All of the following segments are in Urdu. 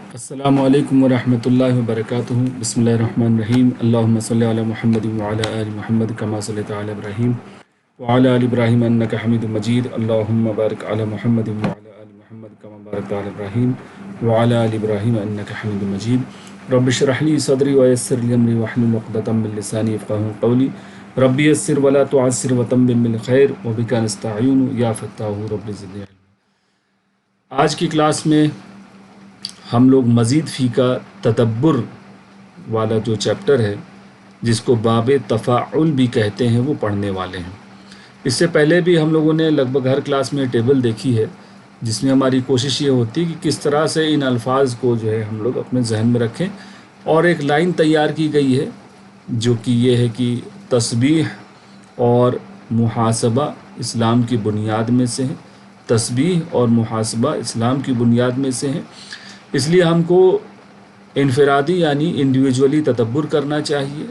السلام علیکم ورحمۃ اللہ وبرکاتہ بسم اللہ الرحمن الرحیم اللہم صلی علی محمد وعلی آل محمد کما صلیت علی ابراہیم وعلی آل ابراہیم انک حمید مجید اللہم بارک علی محمد وعلی آل محمد کما بارکت علی ابراہیم وعلی آل ابراہیم انک حمید مجید رب اشرح لی صدری ویسر لی امری واحلل عقدۃ من لسانی یفقہوا قولی ربی یسر ولا تعسر وتمم بالخیر وبک نستعین یا فتاح رب زدنی علما۔ آج کی کلاس میں ہم لوگ مزید فی کا تدبر والا جو چیپٹر ہے جس کو باب تفاعل بھی کہتے ہیں وہ پڑھنے والے ہیں۔ اس سے پہلے بھی ہم لوگوں نے لگ بھگ ہر کلاس میں ٹیبل دیکھی ہے جس میں ہماری کوشش یہ ہوتی ہے کہ کس طرح سے ان الفاظ کو جو ہے ہم لوگ اپنے ذہن میں رکھیں، اور ایک لائن تیار کی گئی ہے جو کہ یہ ہے کہ تسبیح اور محاسبہ اسلام کی بنیاد میں سے ہیں۔ تسبیح اور محاسبہ اسلام کی بنیاد میں سے ہیں، اس لیے ہم کو انفرادی یعنی انڈیویجولی تدبر کرنا چاہیے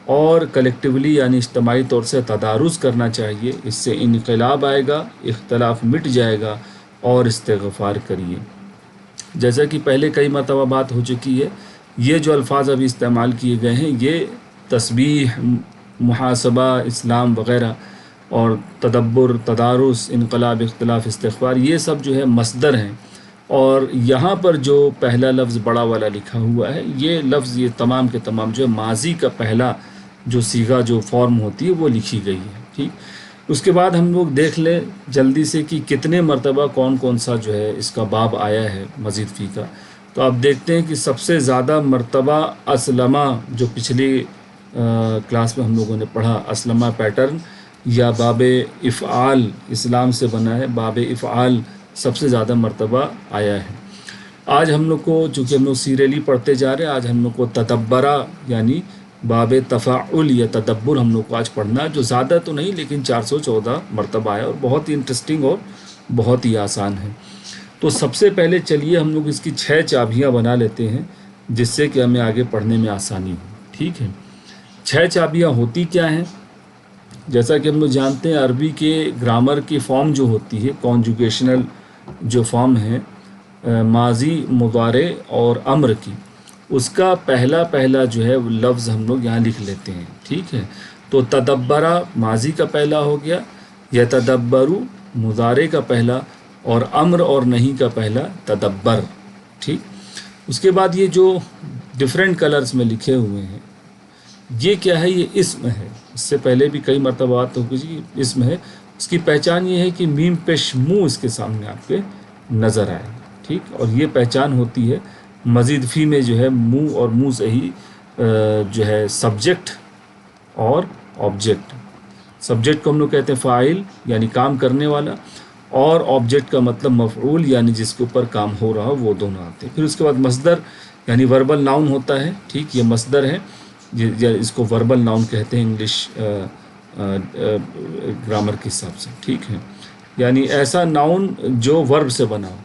اور کلیکٹیولی یعنی اجتماعی طور سے تدارس کرنا چاہیے۔ اس سے انقلاب آئے گا، اختلاف مٹ جائے گا، اور استغفار کریے۔ جیسا کہ پہلے کئی مرتبہ بات ہو چکی ہے، یہ جو الفاظ ابھی استعمال کیے گئے ہیں یہ تسبیح، محاسبہ اسلام وغیرہ اور تدبر، تدارس، انقلاب، اختلاف، استغفار، یہ سب جو ہے مصدر ہیں، اور یہاں پر جو پہلا لفظ بڑا والا لکھا ہوا ہے یہ لفظ یہ تمام کے تمام جو ہے ماضی کا پہلا جو صیغہ جو فارم ہوتی ہے وہ لکھی گئی ہے۔ ٹھیک، اس کے بعد ہم لوگ دیکھ لیں جلدی سے کہ کتنے مرتبہ کون کون سا جو ہے اس کا باب آیا ہے مزید فی کا۔ تو آپ دیکھتے ہیں کہ سب سے زیادہ مرتبہ اسلمہ، جو پچھلی کلاس میں ہم لوگوں نے پڑھا، اسلمہ پیٹرن یا باب افعال اسلام سے بنا ہے، باب افعال سب سے زیادہ مرتبہ آیا ہے۔ آج ہم لوگ کو چونکہ ہم لوگ سیریلی پڑھتے جا رہے ہیں، آج ہم لوگ کو تدبرہ یعنی باب تفاعل یا تدبر ہم لوگ کو آج پڑھنا ہے، جو زیادہ تو نہیں لیکن 414 مرتبہ آیا اور بہت ہی انٹرسٹنگ اور بہت ہی آسان ہے۔ تو سب سے پہلے چلیے ہم لوگ اس کی 6 چابیاں بنا لیتے ہیں جس سے کہ ہمیں آگے پڑھنے میں آسانی ہو۔ ٹھیک ہے، 6 چابیاں ہوتی کیا ہیں؟ جیسا کہ ہم لوگ جانتے ہیں عربی کے گرامر کی فارم جو ہوتی ہے، کانجوگیشنل جو فارم ہے ماضی، مضارع اور امر کی، اس کا پہلا جو ہے لفظ ہم لوگ یہاں لکھ لیتے ہیں۔ ٹھیک ہے، تو تدبرہ ماضی کا پہلا ہو گیا، یتدبرو مضارع کا پہلا، اور امر اور نہیں کا پہلا تدبر۔ ٹھیک، اس کے بعد یہ جو ڈفرینٹ کلرز میں لکھے ہوئے ہیں یہ کیا ہے؟ یہ اسم ہے۔ اس سے پہلے بھی کئی مرتبہ بات ہو گئی، اسم ہے۔ اس کی پہچان یہ ہے کہ میم پیش منہ اس کے سامنے آپ کے نظر آئے۔ ٹھیک، اور یہ پہچان ہوتی ہے مزید فی میں جو ہے منہ اور منہ سے ہی جو ہے سبجیکٹ اور آبجیکٹ۔ سبجیکٹ کو ہم لوگ کہتے ہیں فاعل یعنی کام کرنے والا، اور آبجیکٹ کا مطلب مفعول یعنی جس کے اوپر کام ہو رہا ہو، وہ دونوں آتے ہیں۔ پھر اس کے بعد مصدر یعنی وربل ناؤن ہوتا ہے۔ ٹھیک، یہ مصدر ہے، اس کو وربل ناؤن کہتے ہیں انگلش گرامر کے حساب سے۔ ٹھیک ہے، یعنی ایسا ناؤن جو ورب سے بنا ہو،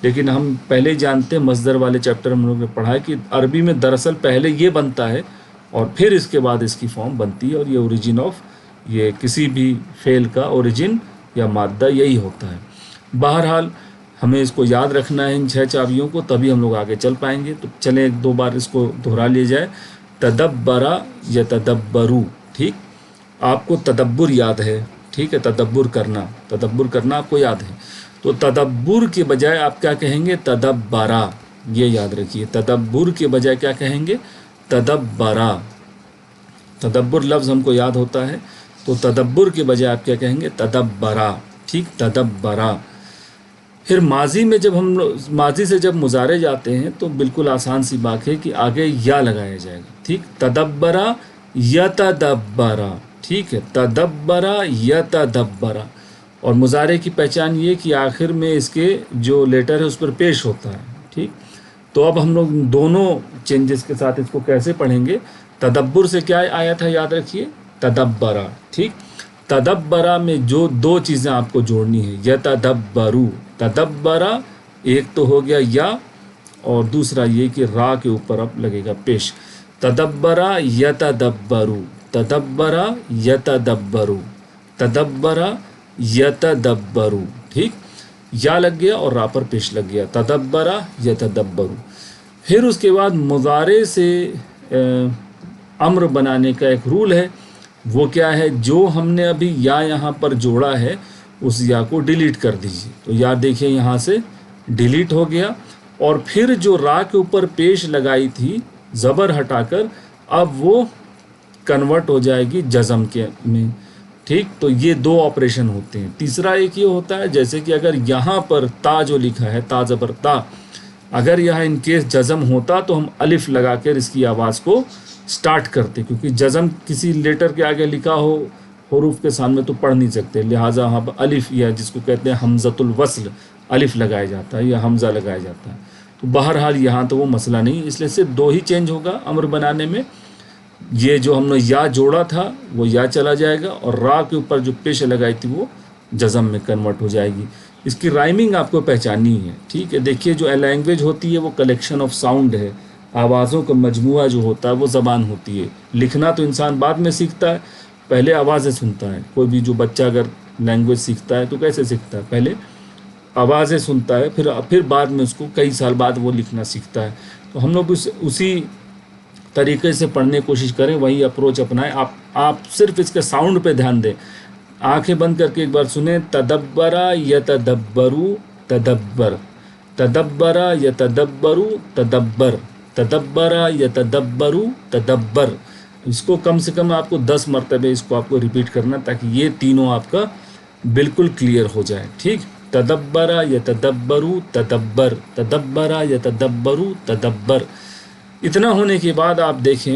لیکن ہم پہلے جانتے ہیں مصدر والے چیپٹر ہم لوگوں نے پڑھا ہے کہ عربی میں دراصل پہلے یہ بنتا ہے اور پھر اس کے بعد اس کی فارم بنتی ہے، اور یہ اوریجن آف یہ کسی بھی فعل کا اوریجن یا مادہ یہی ہوتا ہے۔ بہرحال ہمیں اس کو یاد رکھنا ہے ان 6 چابیوں کو، تبھی ہم لوگ آگے چل پائیں گے۔ تو چلیں ایک دو بار اس کو دہرا لیا جائے۔ تدبرہ یتدبرو۔ ٹھیک، آپ کو تدبر یاد ہے، ٹھیک ہے، تدبر کرنا آپ کو یاد ہے، تو تدبر کے بجائے آپ کیا کہیں گے؟ تدبرہ۔ یہ یاد رکھیے، تدبر کے بجائے کیا کہیں گے؟ تدبرہ۔ تدبر لفظ ہم کو یاد ہوتا ہے، تو تدبر کے بجائے آپ کیا کہیں گے؟ تدبرہ۔ ٹھیک، تدبرہ۔ پھر ماضی میں جب ماضی سے جب مضارع جاتے ہیں تو بالکل آسان سی بات ہے کہ آگے یا لگایا جائے گا۔ ٹھیک، تدبرہ یتدبرہ۔ ٹھیک ہے، تدبرہ یتدبرہ۔ اور مضارع کی پہچان یہ کہ آخر میں اس کے جو لیٹر ہے اس پر پیش ہوتا ہے۔ ٹھیک، تو اب ہم لوگ دونوں چینجز کے ساتھ اس کو کیسے پڑھیں گے؟ تدبر سے کیا آیا تھا یاد رکھیے؟ تدبرہ۔ ٹھیک، تدبرہ میں جو 2 چیزیں آپ کو جوڑنی ہے، یتدبرو، تدبرہ ایک تو ہو گیا یا، اور دوسرا یہ کہ را کے اوپر اب لگے گا پیش۔ تدبرہ یتدبرو، تدبرہ یتدبرو، تدبرہ یتدبرو۔ ٹھیک، یا لگ گیا اور را پر پیش لگ گیا، تدبرہ یتدبرو۔ پھر اس کے بعد مضارع سے امر بنانے کا ایک رول ہے، وہ کیا ہے؟ جو ہم نے ابھی یا یہاں پر جوڑا ہے اس یا کو ڈیلیٹ کر دیجیے. تو یا دیکھیں یہاں سے ڈیلیٹ ہو گیا، اور پھر جو را کے اوپر پیش لگائی تھی زبر ہٹا کر، اب وہ کنورٹ ہو جائے گی جزم کے میں. ٹھیک، تو یہ دو آپریشن ہوتے ہیں. تیسرا ایک یہ ہوتا ہے جیسے کہ اگر یہاں پر تا جو لکھا ہے تا زبر تا، اگر یہاں ان کیس جزم ہوتا تو ہم الف لگا کر اس کی آواز کو سٹارٹ کرتے، کیونکہ جزم کسی لیٹر کے آگے لکھا ہو حروف کے سامنے تو پڑھ نہیں سکتے، لہٰذا وہاں پر الف یا جس کو کہتے ہیں حمزۃ الوصل الف لگایا جاتا ہے یا حمزہ لگایا جاتا ہے. تو بہرحال یہاں تو وہ مسئلہ نہیں، اس لیے صرف دو ہی چینج ہوگا امر بنانے میں. یہ جو ہم نے یا جوڑا تھا وہ یا چلا جائے گا، اور را کے اوپر جو پیش لگائی تھی وہ جزم میں کنورٹ ہو جائے گی. اس کی رائمنگ آپ کو پہچاننی ہے. ٹھیک ہے، دیکھیے جو لینگویج ہوتی ہے وہ کلیکشن آف ساؤنڈ ہے، آوازوں کا مجموعہ جو ہوتا ہے وہ زبان ہوتی ہے. لکھنا تو انسان بعد میں سیکھتا ہے، پہلے آوازیں سنتا ہے. کوئی بھی جو بچہ اگر لینگویج سیکھتا ہے تو کیسے سیکھتا ہے؟ پہلے آوازیں سنتا ہے، پھر بعد میں اس کو کئی سال بعد وہ لکھنا سیکھتا ہے. تو ہم لوگ اسی طریقے سے پڑھنے کی کوشش کریں، وہی اپروچ اپنائیں. آپ صرف اس کے ساؤنڈ پہ دھیان دیں. آنکھیں بند کر کے ایک بار سنیں، تدبرا یتدبرو تدبر، تدبرا یتدبرو تدبر، تدبرا یتدبرو تدبر. اس کو کم سے کم آپ کو 10 مرتبہ اس کو آپ کو ریپیٹ کرنا، تاکہ یہ تینوں آپ کا بالکل کلیئر ہو جائے. ٹھیک، تدبرا یتدبرو تدبر، تدبرا یتدبرو تدبر. اتنا ہونے کے بعد آپ دیکھیں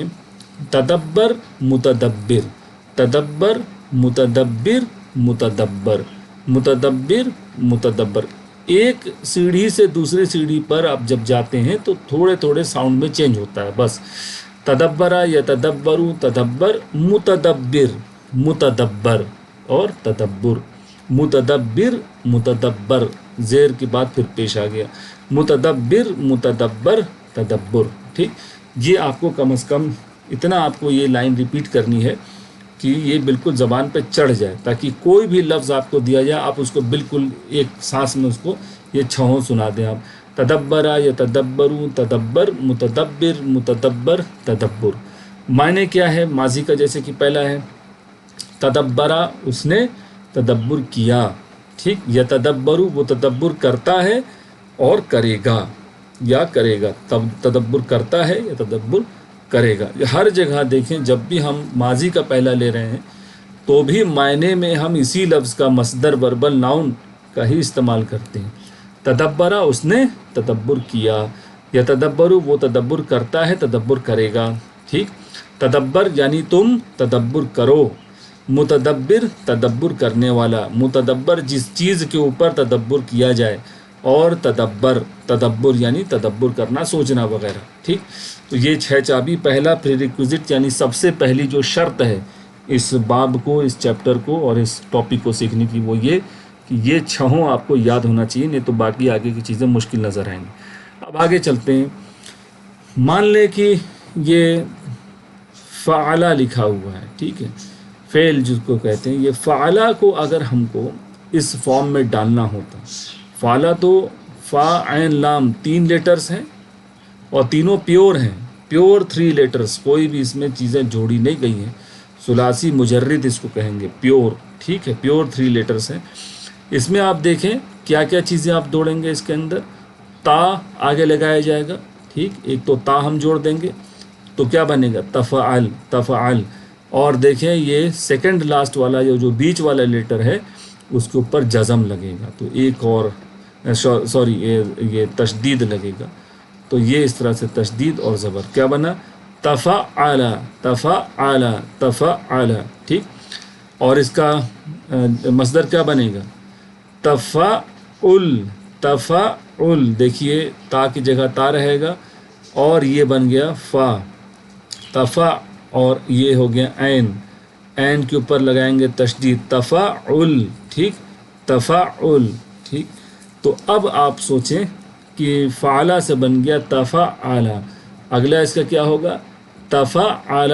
تدبر متدبر، تدبر متدبر متدبر، متدبر متدبر. ایک سیڑھی سے دوسری سیڑھی پر آپ جب جاتے ہیں تو تھوڑے تھوڑے ساؤنڈ میں چینج ہوتا ہے بس. تدبرا یتدبرو تدبر، متدبر متدبر اور تدبر، متدبر متدبر، زیر کے بعد پھر پیش آ گیا متدبر متدبر تدبر. ٹھیک، یہ آپ کو کم از کم اتنا آپ کو یہ لائن ریپیٹ کرنی ہے کہ یہ بالکل زبان پہ چڑھ جائے، تاکہ کوئی بھی لفظ آپ کو دیا جائے آپ اس کو بالکل ایک سانس میں اس کو یہ چھہوں سنا دیں. آپ تدبرا یتدبرو تدبر، متدبر متدبر تدبر. معنی کیا ہے ماضی کا؟ جیسے کہ پہلا ہے تدبرا، اس نے تدبر کیا. ٹھیک، یتدبرو وہ تدبر کرتا ہے اور کرے گا یا کرے گا، تدبر کرتا ہے یا تدبر کرے گا. ہر جگہ دیکھیں جب بھی ہم ماضی کا پہلا لے رہے ہیں تو بھی معنی میں ہم اسی لفظ کا مصدر وربل ناؤن کا ہی استعمال کرتے ہیں. تدبرا اس نے تدبر کیا، یتدبرو وہ تدبر کرتا ہے تدبر کرے گا. ٹھیک، تدبر یعنی تم تدبر کرو، متدبر تدبر کرنے والا، متدبر جس چیز کے اوپر تدبر کیا جائے، اور تدبر تدبر یعنی تدبر کرنا، سوچنا وغیرہ. ٹھیک، تو یہ 6 چابی. پہلا پریریکوزٹ یعنی سب سے پہلی جو شرط ہے اس باب کو، اس چیپٹر کو اور اس ٹاپک کو سیکھنے کی، وہ یہ کہ یہ 6 آپ کو یاد ہونا چاہیے، نہیں تو باقی آگے کی چیزیں مشکل نظر آئیں گی. اب آگے چلتے ہیں. مان لیں کہ یہ فعلا لکھا ہوا ہے، ٹھیک ہے، فعل جس کو کہتے ہیں. یہ فعلا کو اگر ہم کو اس فارم میں ڈالنا ہوتا، فعلا تو فا عین لام 3 لیٹرز ہیں اور تینوں پیور ہیں، پیور 3 لیٹرز، کوئی بھی اس میں چیزیں جوڑی نہیں گئی ہیں. ثلاثی مجرد اس کو کہیں گے، پیور. ٹھیک ہے، پیور 3 لیٹرز ہیں. اس میں آپ دیکھیں کیا کیا چیزیں آپ جوڑیں گے. اس کے اندر تا آگے لگایا جائے گا. ٹھیک، ایک تو تا ہم جوڑ دیں گے تو کیا بنے گا؟ تفعل، تفعل. اور دیکھیں یہ سیکنڈ لاسٹ والا جو بیچ والا لیٹر ہے اس کے اوپر جزم لگے گا، تو ایک اور سوری یہ تشدید لگے گا. تو یہ اس طرح سے تشدید اور زبر کیا بنا؟ تفعل، تفعل، تفعل. ٹھیک، اور اس کا مصدر کیا بنے گا؟ تفعل، تفعل. دیکھیے تا کی جگہ تا رہے گا اور یہ بن گیا فا، تفع، اور یہ ہو گیا عین، عین کے اوپر لگائیں گے تشدید، تفعل. ٹھیک، تفعل. ٹھیک، تو اب آپ سوچیں کہ فعلا سے بن گیا تفعل، اگلا اس کا کیا ہوگا؟ تفعل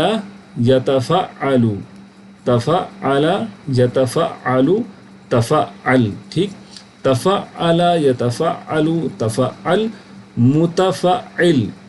یتفعل، تفعل یتفعل، تفعل. ٹھیک، تفعل یتفعل، تفعل، متفعل.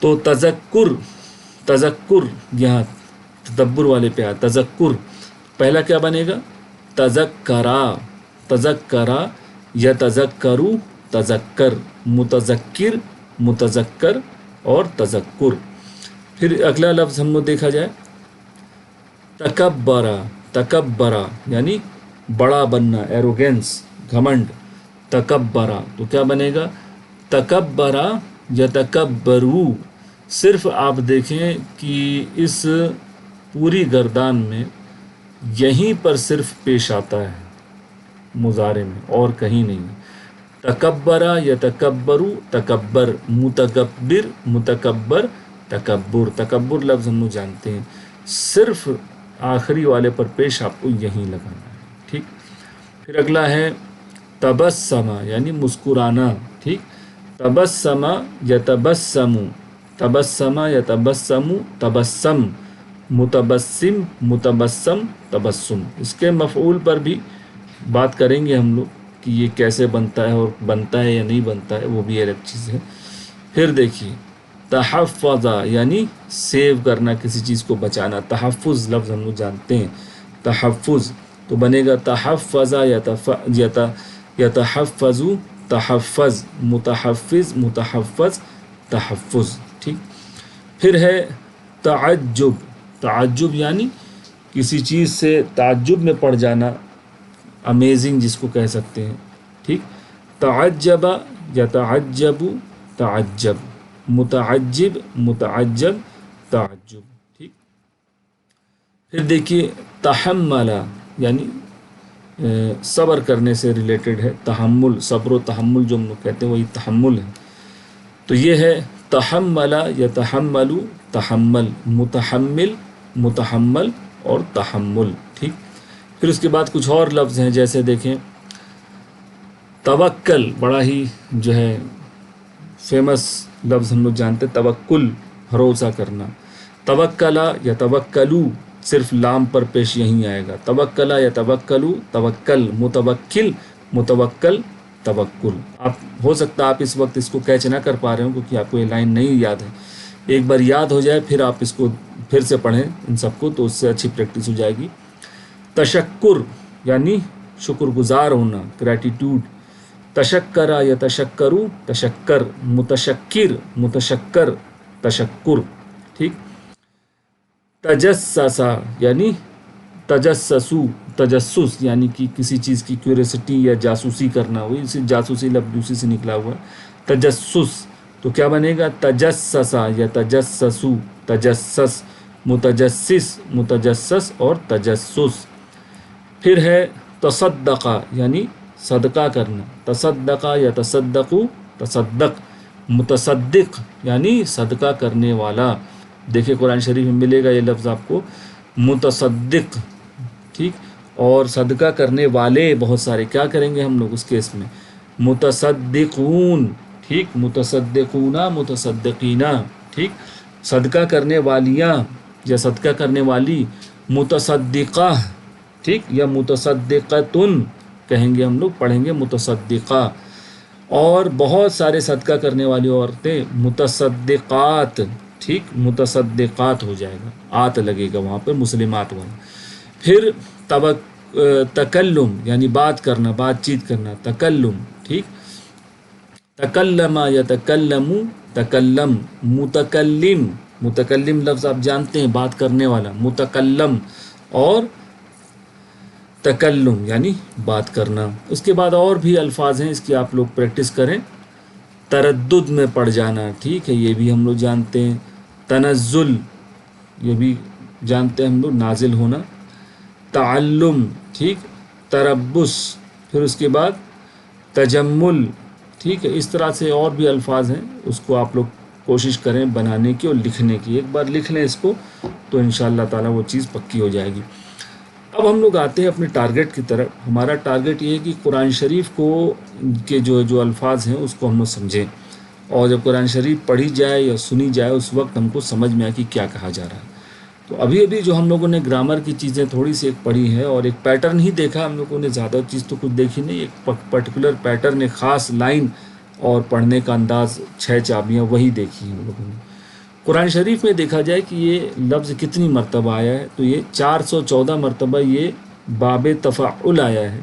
تو تذکر، تذکر یہاں تدبر والے پہ آیا، تذکر پہلا کیا بنے گا؟ تذکرا، تذکرا یا تذکرو، تذکر، متذکر، متذکر اور تذکر۔ پھر اگلا لفظ ہم نے دیکھا جائے تکبرا، تکبرا یعنی بڑا بننا، ایروگینس، گھمنڈ، تکبرا تو کیا بنے گا؟ تکبرا یا تکبرو۔ صرف آپ دیکھیں کہ اس پوری گردان میں یہیں پر صرف پیش آتا ہے مضارع میں، اور کہیں نہیں۔ تکبرا یا تکبرو، تکبر، متکبر، متکبر، تکبر۔ تکبر لفظ ہم لوگ جانتے ہیں، صرف آخری والے پر پیش آپ کو یہیں لگانا ہے، ٹھیک۔ پھر اگلا ہے تبسمہ یعنی مسکرانا، ٹھیک۔ تبسمہ یا تبسمو، تبسمہ یا تبسمو، تبسم، متبسم، متبسم، تبسم۔ اس کے مفعول پر بھی بات کریں گے ہم لوگ کہ یہ کیسے بنتا ہے، اور بنتا ہے یا نہیں بنتا ہے، وہ بھی الگ چیز ہے۔ پھر دیکھیے تحفظ یعنی سیو کرنا، کسی چیز کو بچانا، تحفظ لفظ ہم لوگ جانتے ہیں، تحفظ تو بنے گا تحفظ یتحفظ، تحفظ، متحفظ، متحفظ، تحفظ، ٹھیک۔ پھر ہے تعجب، تعجب یعنی کسی چیز سے تعجب میں پڑ جانا، امیزنگ جس کو کہہ سکتے ہیں، ٹھیک۔ تعجب یتعجب، تعجب، متعجب، متعجب، تعجب، ٹھیک۔ پھر دیکھیے تحمل یعنی صبر کرنے سے ریلیٹڈ ہے، تحمل، صبر و تحمل جو ہم لوگ کہتے ہیں وہی تحمل ہے۔ تو یہ ہے تحمل یتحمل، تحمل، متحمل، متحمل اور تحمل، ٹھیک۔ پھر اس کے بعد کچھ اور لفظ ہیں، جیسے دیکھیں توکل، بڑا ہی جو ہے فیمس لفظ ہم لوگ جانتے ہیں، توکل، بھروسہ کرنا۔ توکلا یا توکلو، صرف لام پر پیش یہیں آئے گا، توکلا یا توکلو، توکل، متوکل، متوکل، توکل۔ آپ ہو سکتا ہے آپ اس وقت اس کو کیچ نہ کر پا رہے ہوں کیونکہ آپ کو یہ لائن نہیں یاد ہے، ایک بار یاد ہو جائے پھر آپ اس کو پھر سے پڑھیں ان سب کو، تو اس سے اچھی پریکٹس ہو جائے گی۔ تشکر یعنی شکر گزار ہونا، گریٹیٹیوڈ۔ تشکرا یا تشکرو، تشکر، متشکر، متشکر، تشکر، ٹھیک۔ تجسسا یعنی تجسسو، تجسس یعنی کہ کسی چیز کی کیوریسٹی یا جاسوسی کرنا، وہی اسی جاسوسی لفظ دوسری سے نکلا ہوا ہے، تجسس تو کیا بنے گا؟ تجسسا یا تجسسو، تجسس، متجسس، متجسس اور تجسس۔ پھر ہے تصدقہ یعنی صدقہ کرنا، تصدقہ یا تصدقو، تصدق، متصدق یعنی صدقہ کرنے والا۔ دیکھیں قرآن شریف میں ملے گا یہ لفظ آپ کو، متصدق، ٹھیک۔ اور صدقہ کرنے والے بہت سارے، کیا کریں گے ہم لوگ اس کیس میں؟ متصدقون، ٹھیک، متصدقون، متصدقینہ، ٹھیک۔ صدقہ کرنے والیاں یا صدقہ کرنے والی، متصدقہ، ٹھیک، یا متصدقتن کہیں گے ہم لوگ، پڑھیں گے متصدقہ۔ اور بہت سارے صدقہ کرنے والی عورتیں متصدقات، ٹھیک، متصدقات ہو جائے گا، آت لگے گا وہاں پہ، مسلمات والا۔ پھر تکلم یعنی بات کرنا، بات چیت کرنا، تکلم، ٹھیک۔ تکلم یا تکلم، تکلم، متکلم، متکلم لفظ آپ جانتے ہیں، بات کرنے والا، متکلم اور تکلم یعنی بات کرنا۔ اس کے بعد اور بھی الفاظ ہیں، اس کی آپ لوگ پریکٹس کریں۔ تردد میں پڑ جانا، ٹھیک ہے، یہ بھی ہم لوگ جانتے ہیں۔ تنزل یہ بھی جانتے ہیں ہم لوگ، نازل ہونا۔ تعلم، ٹھیک، تربص، پھر اس کے بعد تجمل، ٹھیک ہے۔ اس طرح سے اور بھی الفاظ ہیں، اس کو آپ لوگ کوشش کریں بنانے کی اور لکھنے کی، ایک بار لکھ لیں اس کو تو انشاءاللہ تعالیٰ وہ چیز پکی ہو جائے گی۔ اب ہم لوگ آتے ہیں اپنے ٹارگٹ کی طرف۔ ہمارا ٹارگٹ یہ ہے کہ قرآن شریف کو کے جو الفاظ ہیں اس کو ہم لوگ سمجھیں، اور جب قرآن شریف پڑھی جائے یا سنی جائے اس وقت ہم کو سمجھ میں آئے کہ کیا کہا جا رہا ہے۔ تو ابھی جو ہم لوگوں نے گرامر کی چیزیں تھوڑی سی ایک پڑھی ہے اور ایک پیٹرن ہی دیکھا، ہم لوگوں نے زیادہ چیز تو کچھ دیکھی نہیں، ایک پرٹیکولر پیٹرن، ایک خاص لائن اور پڑھنے کا انداز، 6 چابیاں وہی دیکھی ہم لوگوں نے۔ قرآن شریف میں دیکھا جائے کہ یہ لفظ کتنی مرتبہ آیا ہے تو یہ 414 مرتبہ یہ باب تفعل آیا ہے،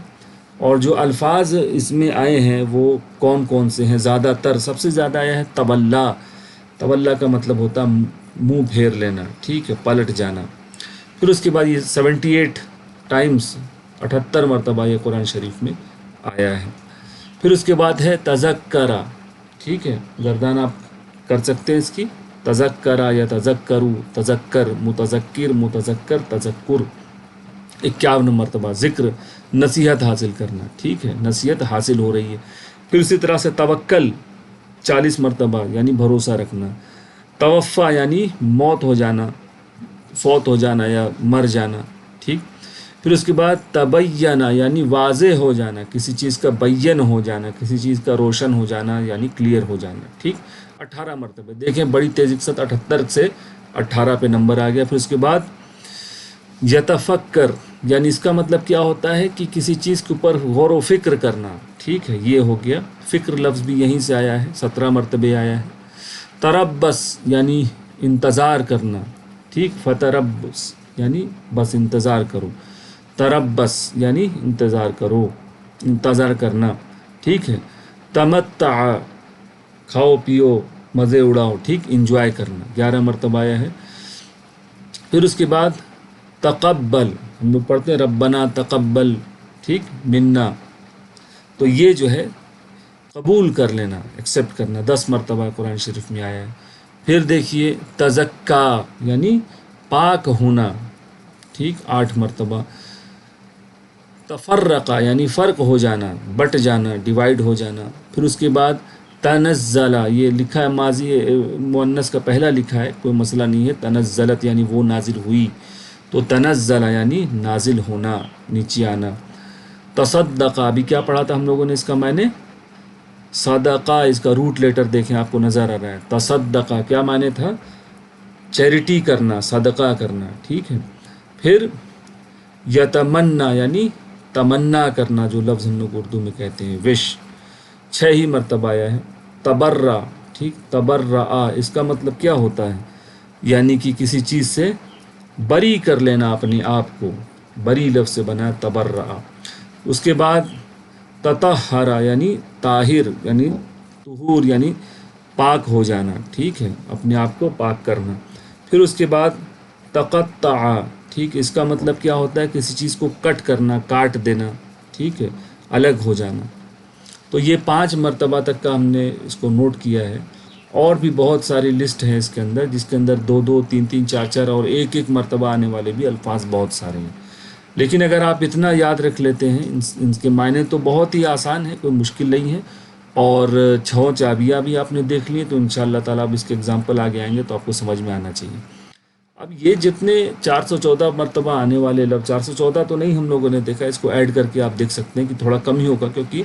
اور جو الفاظ اس میں آئے ہیں وہ کون کون سے ہیں؟ زیادہ تر سب سے زیادہ آیا ہے تولا. تولا کا مطلب ہوتا منہ پھیر لینا، ٹھیک ہے، پلٹ جانا. پھر اس کے بعد یہ 78 ٹائمز 78 مرتبہ یہ قرآن شریف میں آیا ہے. پھر اس کے بعد ہے تذکرہ، ٹھیک ہے، گردان آپ کر سکتے ہیں اس کی، تذکرہ یا تذکرو، تذکر، متذکر، متذکر، تذکر. 51 مرتبہ ذکر، نصیحت حاصل کرنا، ٹھیک ہے، نصیحت حاصل ہو رہی ہے. پھر اسی طرح سے توکل 40 مرتبہ یعنی بھروسہ رکھنا. توفع یعنی موت ہو جانا، فوت ہو جانا یا مر جانا، ٹھیک. پھر اس کے بعد تبینہ یعنی واضح ہو جانا، کسی چیز کا بین ہو جانا، کسی چیز کا روشن ہو جانا یعنی کلیئر ہو جانا، ٹھیک. 18 مرتبہ دیکھیں بڑی تیزی کے ساتھ 78 سے 18 پہ نمبر آ گیا. پھر اس کے بعد یتفکر یعنی اس کا مطلب کیا ہوتا ہے کہ کسی چیز کے اوپر غور و فکر کرنا، ٹھیک ہے، یہ ہو گیا. فکر لفظ بھی یہیں سے آیا ہے، 17 مرتبہ آیا ہے. تربص یعنی انتظار کرنا، ٹھیک، فتربص یعنی بس انتظار کرو، تربص یعنی انتظار کرو، انتظار کرنا، ٹھیک ہے. تمتع کھاؤ پیو مزے اڑاؤ، ٹھیک، انجوائے کرنا، 11 مرتبہ آیا ہے. پھر اس کے بعد تقبل، ہم لوگ پڑھتے ہیں ربنا تقبل، ٹھیک، منا، تو یہ جو ہے قبول کر لینا، ایکسیپٹ کرنا، 10 مرتبہ قرآن شریف میں آیا ہے. پھر دیکھیے تزکا یعنی پاک ہونا، ٹھیک، 8 مرتبہ. تفرقہ یعنی فرق ہو جانا، بٹ جانا، ڈیوائیڈ ہو جانا. پھر اس کے بعد تنزلہ، یہ لکھا ہے ماضی مؤنث کا پہلا لکھا ہے، کوئی مسئلہ نہیں ہے. تنزلت یعنی وہ نازل ہوئی، تو تنزلہ یعنی نازل ہونا، نیچے آنا. تصدقہ، ابھی کیا پڑھا تھا ہم لوگوں نے اس کا معنی؟ صدقہ، اس کا روٹ لیٹر دیکھیں آپ کو نظر آ رہا ہے. تصدقہ کیا معنی تھا؟ چیریٹی کرنا، صدقہ کرنا، ٹھیک ہے. پھر یتمنا یعنی تمنا کرنا، جو لفظ ہم لوگ اردو میں کہتے ہیں وش، 6 ہی مرتبہ آیا ہے. تبرع، ٹھیک، تبرع اس کا مطلب کیا ہوتا ہے؟ یعنی کہ کسی چیز سے بری کر لینا اپنے آپ کو، بری لفظ سے بنا تبرع. اس کے بعد تطہر یعنی طاہر یعنی طہور یعنی پاک ہو جانا، ٹھیک ہے، اپنے آپ کو پاک کرنا. پھر اس کے بعد تقطع، ٹھیک، اس کا مطلب کیا ہوتا ہے؟ کسی چیز کو کٹ کرنا، کاٹ دینا، ٹھیک ہے، الگ ہو جانا. تو یہ 5 مرتبہ تک کا ہم نے اس کو نوٹ کیا ہے. اور بھی بہت ساری لسٹ ہے اس کے اندر، جس کے اندر 2 2 3 3 4 4 اور 1 1 مرتبہ آنے والے بھی الفاظ بہت سارے ہیں. لیکن اگر آپ اتنا یاد رکھ لیتے ہیں، ان کے معنی تو بہت ہی آسان ہے، کوئی مشکل نہیں ہے. اور 6 چابیاں بھی آپ نے دیکھ لی، تو انشاءاللہ تعالیٰ اب اس کے اگزامپل آگے آئیں گے تو آپ کو سمجھ میں آنا چاہیے. اب یہ جتنے 414 مرتبہ آنے والے لفظ، 414 تو نہیں ہم لوگوں نے دیکھا، اس کو ایڈ کر کے آپ دیکھ سکتے ہیں کہ تھوڑا کم ہی ہوگا، کیونکہ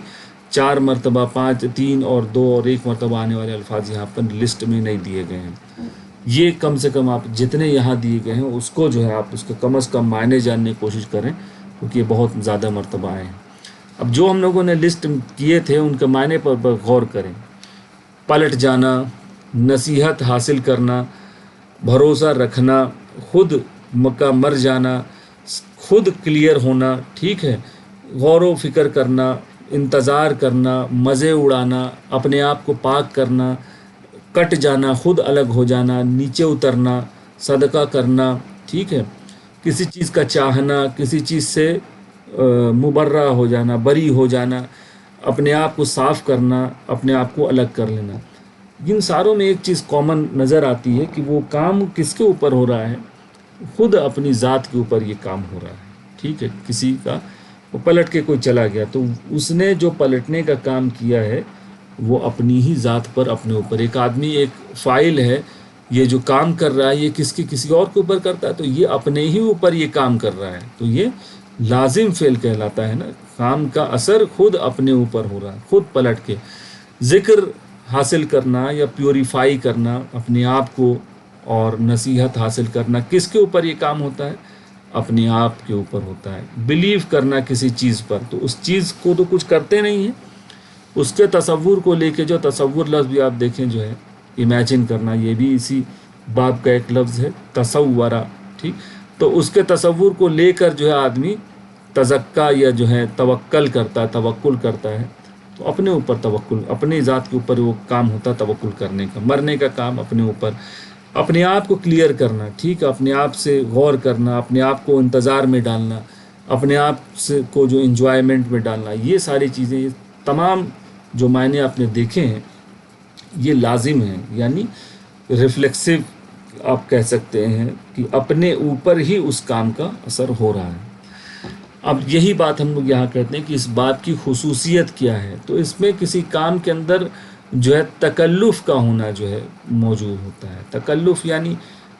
4 مرتبہ 5 3 اور 2 اور 1 مرتبہ آنے والے الفاظ یہاں پر لسٹ میں نہیں دیے گئے ہیں. یہ کم سے کم آپ جتنے یہاں دیے گئے ہیں اس کو جو ہے آپ اس کے کم از کم معنی جاننے کی کوشش کریں، کیونکہ یہ بہت زیادہ مرتبہ آئے ہیں. اب جو ہم لوگوں نے لسٹ کیے تھے ان کے معنی پر غور کریں. پلٹ جانا، نصیحت حاصل کرنا، بھروسہ رکھنا، خود مکہ مر جانا، خود کلیئر ہونا، ٹھیک ہے، غور و فکر کرنا، انتظار کرنا، مزے اڑانا، اپنے آپ کو پاک کرنا، کٹ جانا، خود الگ ہو جانا، نیچے اترنا، صدقہ کرنا، ٹھیک ہے، کسی چیز کا چاہنا، کسی چیز سے مبرہ ہو جانا، بری ہو جانا، اپنے آپ کو صاف کرنا، اپنے آپ کو الگ کر لینا. ان ساروں میں ایک چیز کامن نظر آتی ہے کہ وہ کام کس کے اوپر ہو رہا ہے؟ خود اپنی ذات کے اوپر یہ کام ہو رہا ہے، ٹھیک ہے. کسی کا وہ پلٹ کے کوئی چلا گیا تو اس نے جو پلٹنے کا کام کیا ہے وہ اپنی ہی ذات پر، اپنے اوپر. ایک آدمی ایک فاعل ہے، یہ جو کام کر رہا ہے یہ کسی اور کے اوپر کرتا ہے، تو یہ اپنے ہی اوپر یہ کام کر رہا ہے، تو یہ لازم فعل کہلاتا ہے نا. کام کا اثر خود اپنے اوپر ہو رہا ہے، خود پلٹ کے. ذکر حاصل کرنا یا پیوریفائی کرنا اپنے آپ کو اور نصیحت حاصل کرنا، کس کے اوپر یہ کام ہوتا ہے؟ اپنے آپ کے اوپر ہوتا ہے. بلیو کرنا کسی چیز پر، تو اس چیز کو تو کچھ کرتے نہیں ہیں، اس کے تصور کو لے کے، جو تصور لفظ بھی آپ دیکھیں جو ہے امیجن کرنا، یہ بھی اسی باب کا ایک لفظ ہے تصورہ، ٹھیک، تو اس کے تصور کو لے کر جو ہے آدمی تزکا یا جو ہے توکل کرتا ہے، توکل کرتا ہے، تو اپنے اوپر توکل، اپنی ذات کے اوپر وہ کام ہوتا ہے توکل کرنے کا، مرنے کا کام اپنے اوپر، اپنے آپ کو کلیئر کرنا، ٹھیک ہے، اپنے آپ سے غور کرنا، اپنے آپ کو انتظار میں ڈالنا، اپنے آپ سے کو جو انجوائمنٹ میں ڈالنا، یہ ساری چیزیں، یہ تمام جو معنی آپ نے دیکھے ہیں یہ لازم ہیں، یعنی ریفلیکسو آپ کہہ سکتے ہیں کہ اپنے اوپر ہی اس کام کا اثر ہو رہا ہے۔ اب یہی بات ہم لوگ یہاں کہتے ہیں کہ اس بات کی خصوصیت کیا ہے، تو اس میں کسی کام کے اندر جو ہے تکلف کا ہونا جو ہے موجود ہوتا ہے۔ تکلف یعنی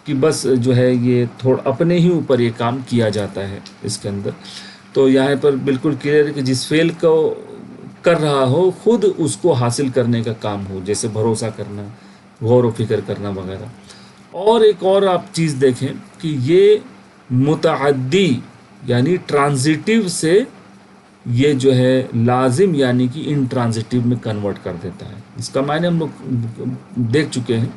کہ بس جو ہے یہ تھوڑا اپنے ہی اوپر یہ کام کیا جاتا ہے اس کے اندر۔ تو یہاں پر بالکل کلیئر ہے کہ جس فعل کو کر رہا ہو خود اس کو حاصل کرنے کا کام ہو، جیسے بھروسہ کرنا، غور و فکر کرنا وغیرہ۔ اور ایک اور آپ چیز دیکھیں کہ یہ متعدی یعنی ٹرانزیٹیو سے یہ جو ہے لازم یعنی کہ ان ٹرانزیٹیو میں کنورٹ کر دیتا ہے۔ اس کا معنی ہم لوگ دیکھ چکے ہیں۔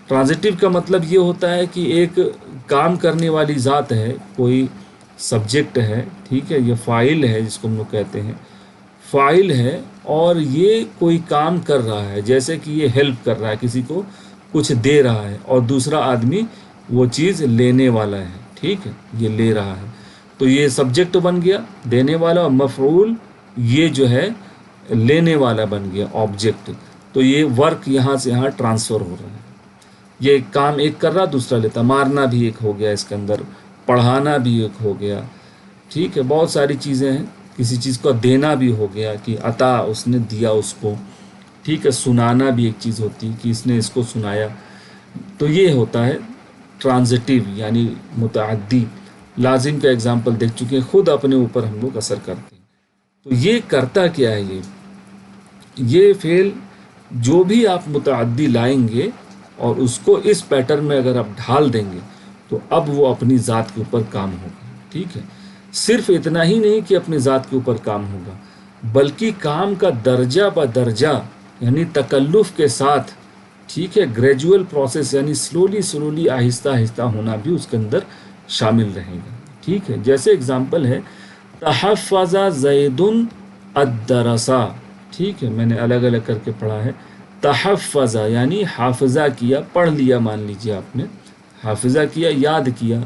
ٹرانزیٹیو کا مطلب یہ ہوتا ہے کہ ایک کام کرنے والی ذات ہے، کوئی سبجیکٹ ہے، ٹھیک ہے، یہ فاعل ہے جس کو ہم لوگ کہتے ہیں، فاعل ہے، اور یہ کوئی کام کر رہا ہے، جیسے کہ یہ ہیلپ کر رہا ہے، کسی کو کچھ دے رہا ہے، اور دوسرا آدمی وہ چیز لینے والا ہے، ٹھیک ہے، یہ لے رہا ہے، تو یہ سبجیکٹ بن گیا دینے والا، اور مفعول یہ جو ہے لینے والا بن گیا آبجیکٹ۔ تو یہ ورک یہاں سے یہاں ٹرانسفر ہو رہا ہے، یہ کام ایک کر رہا دوسرا لیتا، مارنا بھی ایک ہو گیا اس کے اندر، پڑھانا بھی ایک ہو گیا، ٹھیک ہے، بہت ساری چیزیں ہیں، کسی چیز کو دینا بھی ہو گیا کہ عطا اس نے دیا اس کو، ٹھیک ہے، سنانا بھی ایک چیز ہوتی کہ اس نے اس کو سنایا، تو یہ ہوتا ہے ٹرانزیٹیو یعنی متعدی۔ لازم کا اگزامپل دیکھ چکے ہیں، خود اپنے اوپر ہم لوگ اثر کرتے ہیں۔ تو یہ کرتا کیا ہے، یہ فعل جو بھی آپ متعدی لائیں گے اور اس کو اس پیٹرن میں اگر آپ ڈھال دیں گے تو اب وہ اپنی ذات کے اوپر کام ہوگا، ٹھیک ہے۔ صرف اتنا ہی نہیں کہ اپنی ذات کے اوپر کام ہوگا، بلکہ کام کا درجہ بدرجہ یعنی تکلف کے ساتھ، ٹھیک ہے، گریجول پروسیس یعنی سلولی آہستہ آہستہ ہونا بھی اس کے اندر شامل رہے گا، ٹھیک ہے۔ جیسے اگزامپل ہے تحفظ زید الدرسا، ٹھیک ہے، میں نے الگ الگ کر کے پڑھا ہے۔ تحفظ یعنی حافظہ کیا، پڑھ لیا، مان لیجیے آپ نے حافظہ کیا، یاد کیا،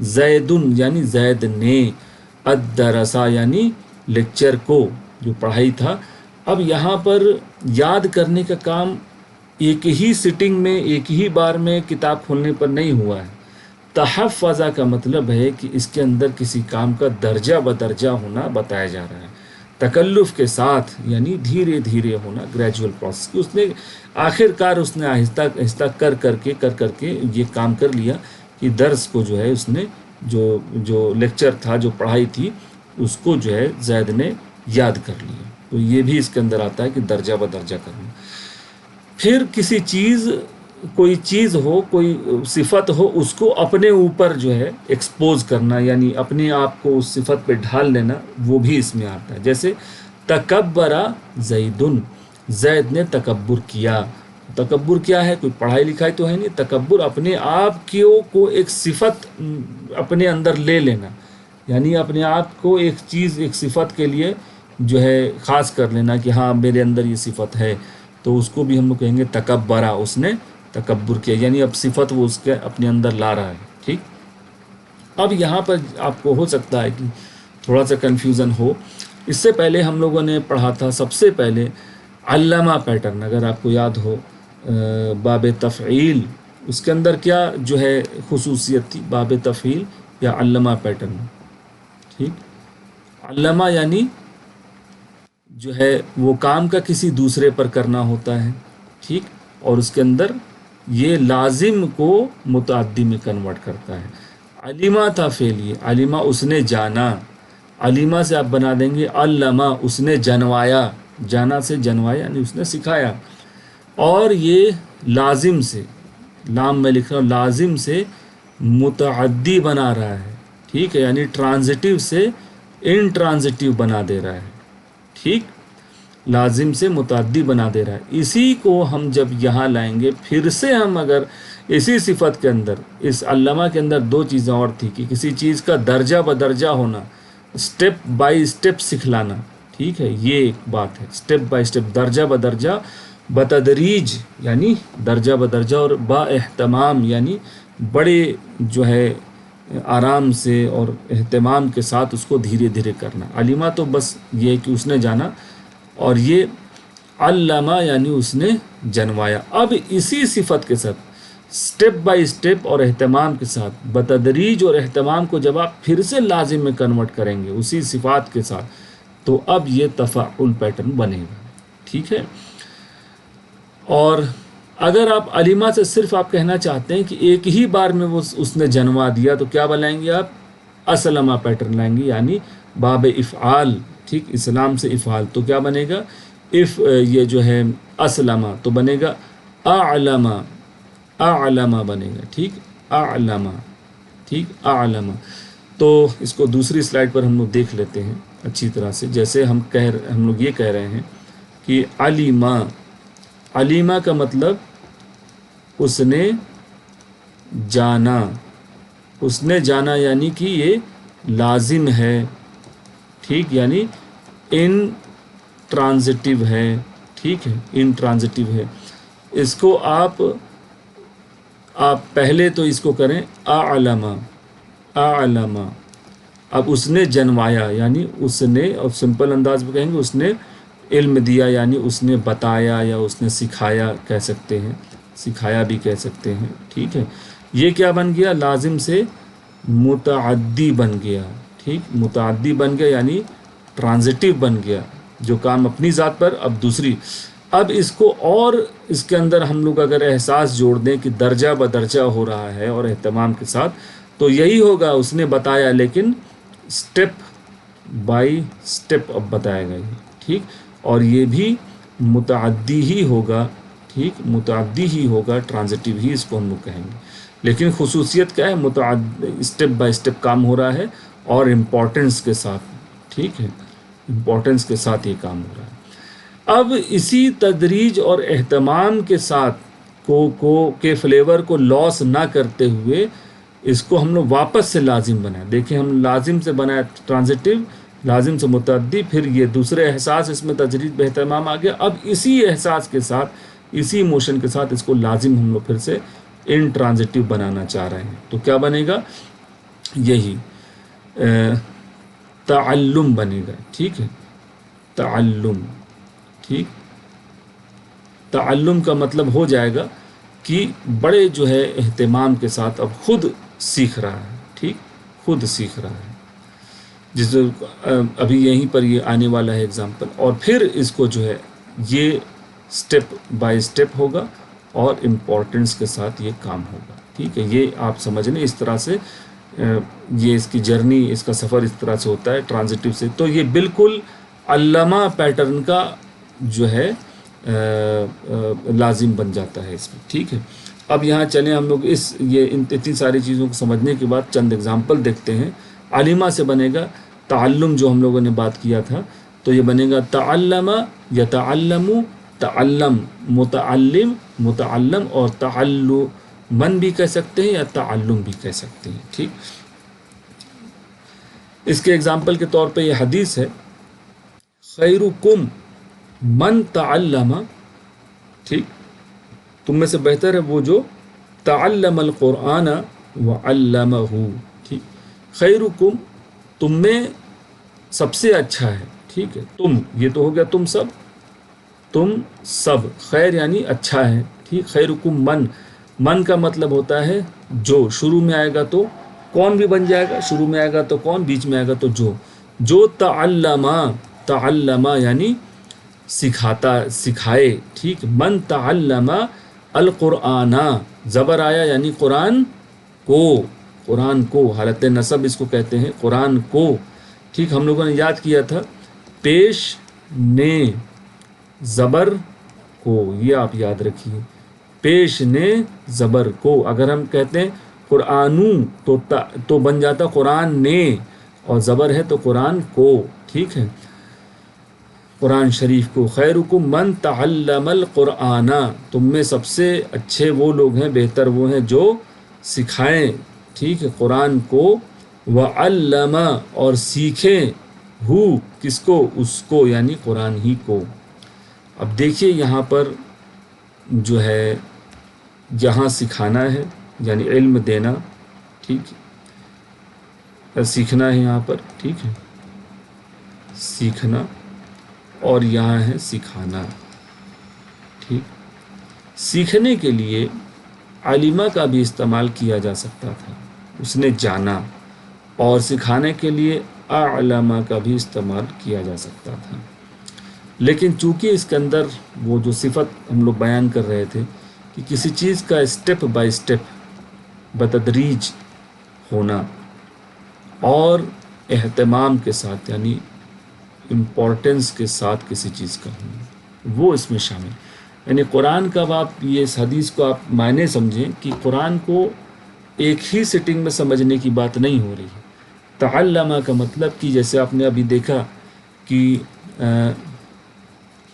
زید یعنی زید نے، الدرسا یعنی لیکچر کو، جو پڑھائی تھا۔ اب یہاں پر یاد کرنے کا کام ایک ہی سٹنگ میں، ایک ہی بار میں کتاب کھولنے پر نہیں ہوا ہے۔ تحفظ کا مطلب ہے کہ اس کے اندر کسی کام کا درجہ بدرجہ ہونا بتایا جا رہا ہے، تکلف کے ساتھ یعنی دھیرے دھیرے ہونا، گریجول پروسیس، کہ اس نے آخر کار اس نے آہستہ آہستہ کر کر کے یہ کام کر لیا کہ درس کو جو ہے اس نے جو لیکچر تھا، جو پڑھائی تھی، اس کو جو ہے زید نے یاد کر لیا۔ تو یہ بھی اس کے اندر آتا ہے کہ درجہ بدرجہ کرنا۔ پھر کسی چیز، کوئی چیز ہو، کوئی صفت ہو، اس کو اپنے اوپر جو ہے ایکسپوز کرنا، یعنی اپنے آپ کو اس صفت پہ ڈھال لینا، وہ بھی اس میں آتا ہے۔ جیسے تکبر زیدن، زید نے تکبر کیا۔ تکبر کیا ہے؟ کوئی پڑھائی لکھائی تو ہے نہیں، تکبر اپنے آپ کو ایک صفت اپنے اندر لے لینا، یعنی اپنے آپ کو ایک چیز، ایک صفت کے لیے جو ہے خاص کر لینا کہ ہاں میرے اندر یہ صفت ہے، تو اس کو بھی ہم لوگ کہیں گے تکبرہ، اس نے تکبر کیا، یعنی اب صفت وہ اس کے اپنے اندر لا رہا ہے، ٹھیک۔ اب یہاں پر آپ کو ہو سکتا ہے کہ تھوڑا سا کنفیوژن ہو۔ اس سے پہلے ہم لوگوں نے پڑھا تھا سب سے پہلے علامہ پیٹرن، اگر آپ کو یاد ہو، باب تفعیل، اس کے اندر کیا جو ہے خصوصیت تھی، باب تفعیل یا علامہ پیٹرن، ٹھیک۔ علامہ یعنی جو ہے وہ کام کا کسی دوسرے پر کرنا ہوتا ہے، ٹھیک، اور اس کے اندر یہ لازم کو متعدی میں کنورٹ کرتا ہے۔ علمہ تھا فعل، یہ علمہ اس نے جانا، علمہ سے آپ بنا دیں گے علمہ، اس نے جنوایا، جانا سے جنوایا یعنی اس نے سکھایا، اور یہ لازم سے، لام میں لکھ رہا ہوں، لازم سے متعدی بنا رہا ہے، ٹھیک ہے، یعنی ٹرانزیٹیو سے ان ٹرانزیٹیو بنا دے رہا ہے، ٹھیک، لازم سے متعدی بنا دے رہا ہے۔ اسی کو ہم جب یہاں لائیں گے، پھر سے ہم اگر اسی صفت کے اندر، اس علامہ کے اندر دو چیزیں اور تھی کہ کسی چیز کا درجہ بدرجہ ہونا، اسٹیپ بائی اسٹیپ سکھلانا، ٹھیک ہے، یہ ایک بات ہے، اسٹیپ بائی اسٹیپ، درجہ بدرجہ، بتدریج یعنی درجہ بدرجہ، اور با اہتمام یعنی بڑے جو ہے آرام سے اور اہتمام کے ساتھ اس کو دھیرے دھیرے کرنا۔ علمہ تو بس یہ کہ اس نے جانا، اور یہ علامہ یعنی اس نے جنوایا۔ اب اسی صفت کے ساتھ اسٹیپ بائی اسٹیپ اور اہتمام کے ساتھ بتدریج اور اہتمام کو جب آپ پھر سے لازم میں کنورٹ کریں گے اسی صفات کے ساتھ، تو اب یہ تفاعل پیٹرن بنے گا، ٹھیک ہے۔ اور اگر آپ علمہ سے صرف آپ کہنا چاہتے ہیں کہ ایک ہی بار میں وہ اس نے جنوا دیا، تو کیا بنائیں گے آپ؟ اسلمہ پیٹرن لائیں گے، یعنی باب افعال، ٹھیک، اسلام سے افعال، تو کیا بنے گا؟ یہ جو ہے اسلمہ تو بنے گا اعلمہ، اعلمہ بنے گا، ٹھیک، اعلمہ، ٹھیک، اعلمہ۔ تو اس کو دوسری سلائڈ پر ہم لوگ دیکھ لیتے ہیں اچھی طرح سے۔ جیسے ہم لوگ یہ کہہ رہے ہیں کہ علمہ، علمہ کا مطلب اس نے جانا، اس نے جانا یعنی کہ یہ لازم ہے، ٹھیک، یعنی ان ٹرانزٹیو ہے، ٹھیک ہے، ان ٹرانزٹیو ہے۔ اس کو آپ پہلے تو اس کو کریں اعلمہ، اعلمہ، اب اس نے جنوایا یعنی اس نے، اور سمپل انداز میں کہیں گے اس نے علم دیا، یعنی اس نے بتایا یا اس نے سکھایا کہہ سکتے ہیں، سکھایا بھی کہہ سکتے ہیں، ٹھیک ہے۔ یہ کیا بن گیا؟ لازم سے متعدی بن گیا، ٹھیک، متعدی بن گیا یعنی ٹرانزٹیو بن گیا، جو کام اپنی ذات پر اب دوسری۔ اب اس کو اور اس کے اندر ہم لوگ اگر احساس جوڑ دیں کہ درجہ بدرجہ ہو رہا ہے اور اہتمام کے ساتھ، تو یہی ہوگا، اس نے بتایا لیکن اسٹیپ بائی اسٹیپ اب بتائے گا یہ، ٹھیک، اور یہ بھی متعدی ہی ہوگا، ٹھیک، متعدی ہی ہوگا، ٹرانزٹیو ہی اس کو ہم لوگ کہیں گے، لیکن خصوصیت کیا ہے؟ اسٹیپ بائی اسٹیپ کام ہو رہا ہے اور امپورٹنس کے ساتھ، ٹھیک ہے، امپورٹنس کے ساتھ یہ کام ہو رہا ہے۔ اب اسی تدریج اور اہتمام کے ساتھ کے فلیور کو لاس نہ کرتے ہوئے اس کو ہم لوگ واپس سے لازم بنائیں۔ دیکھیں ہم لازم سے بنائے ٹرانزٹیو، لازم سے متعدی، پھر یہ دوسرے احساس اس میں تدریج باہتمام آ گیا۔ اب اسی احساس کے ساتھ، اسی موشن کے ساتھ اس کو لازم ہم لوگ پھر سے ان ٹرانزٹیو بنانا چاہ رہے ہیں، تو کیا بنے گا؟ یہی تعلم بنے گا، ٹھیک ہے، تعلم، ٹھیک، تعلم کا مطلب ہو جائے گا کہ بڑے جو ہے اہتمام کے ساتھ اب خود سیکھ رہا ہے، ٹھیک، خود سیکھ رہا ہے، جس ابھی یہیں پر یہ آنے والا ہے اگزامپل، اور پھر اس کو جو ہے یہ اسٹیپ بائی اسٹیپ ہوگا اور امپورٹنس کے ساتھ یہ کام ہوگا، ٹھیک ہے۔ یہ آپ سمجھ لیں، اس طرح سے یہ اس کی جرنی، اس کا سفر اس طرح سے ہوتا ہے ٹرانزٹیو سے۔ تو یہ بالکل علامہ پیٹرن کا جو ہے لازم بن جاتا ہے اس میں، ٹھیک ہے۔ اب یہاں چلیں ہم لوگ اتنی ساری چیزوں کو سمجھنے کے بعد چند اگزامپل دیکھتے ہیں۔ علمہ سے بنے گا تعلم، جو ہم لوگوں نے بات کیا تھا، تو یہ بنے گا تعلم، یتعلم، تعلم، متعلم، متعلم، اور تعلمن بھی کہہ سکتے ہیں یا تعلم بھی کہہ سکتے ہیں، ٹھیک۔ اس کے اگزامپل کے طور پہ یہ حدیث ہے، خیرکم من تعلم، ٹھیک، تم میں سے بہتر ہے وہ جو تعلم القرآن وعلمہ، ٹھیک، خیرکم، تم میں سب سے اچھا ہے، ٹھیک ہے، تم، یہ تو ہو گیا تم سب، خیر یعنی اچھا ہے، ٹھیک، خیرکم من کا مطلب ہوتا ہے جو، شروع میں آئے گا تو کون بھی بن جائے گا، شروع میں آئے گا تو کون، بیچ میں آئے گا تو جو تعلم یعنی سکھائے، ٹھیک، من تعلم القرآن، زبر آیا یعنی قرآن کو، حالت نصب اس کو کہتے ہیں، قرآن کو، ٹھیک۔ ہم لوگوں نے یاد کیا تھا پیش نے زبر کو، یہ آپ یاد رکھیے، پیش نے زبر کو، اگر ہم کہتے ہیں قرآنو تو بن جاتا قرآن نے، اور زبر ہے تو قرآن کو، ٹھیک ہے۔ قرآن شریف کو، خیرکم من تعلم القرآن، تم میں سب سے اچھے وہ لوگ ہیں، بہتر وہ ہیں جو سکھائیں، ٹھیک ہے، قرآن کو، وعلم اور سیکھیں، ہو کس کو، اس کو یعنی قرآن ہی کو۔ اب دیکھیے یہاں پر جو ہے جہاں سکھانا ہے یعنی علم دینا، ٹھیک ہے، سیکھنا ہے یہاں پر، ٹھیک ہے، سیکھنا، اور یہاں ہے سکھانا، ٹھیک۔ سیکھنے کے لیے علمہ کا بھی استعمال کیا جا سکتا تھا، اس نے جانا، اور سکھانے کے لیے اعلم کا بھی استعمال کیا جا سکتا تھا، لیکن چونکہ اس کے اندر وہ جو صفت ہم لوگ بیان کر رہے تھے کہ کسی چیز کا اسٹیپ بائی اسٹیپ بتدریج ہونا اور اہتمام کے ساتھ یعنی امپورٹنس کے ساتھ کسی چیز کا ہونا، وہ اس میں شامل، یعنی قرآن کا آپ یہ اس حدیث کو آپ معنی سمجھیں کہ قرآن کو ایک ہی سٹنگ میں سمجھنے کی بات نہیں ہو رہی ہے۔ تعلمہ کا مطلب کہ جیسے آپ نے ابھی دیکھا کہ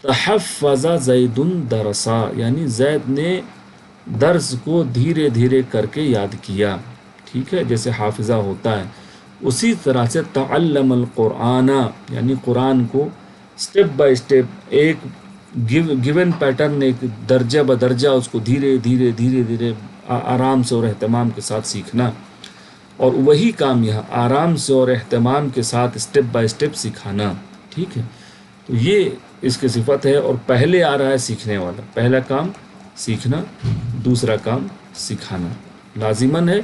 تحفظ زید درسا، یعنی زید نے درس کو دھیرے دھیرے کر کے یاد کیا، ٹھیک ہے، جیسے حافظہ ہوتا ہے، اسی طرح سے تعلم القرآن یعنی قرآن کو سٹیپ بائی سٹیپ ایک گیون پیٹرن، ایک درجہ بدرجہ اس کو دھیرے دھیرے دھیرے دھیرے آرام سے اور اہتمام کے ساتھ سیکھنا، اور وہی کام یہاں آرام سے اور اہتمام کے ساتھ سٹیپ بائی سٹیپ سکھانا، ٹھیک ہے۔ تو یہ اس کی صفت ہے، اور پہلے آ رہا ہے سیکھنے والا، پہلا کام سیکھنا، دوسرا کام سکھانا، لازماً ہے،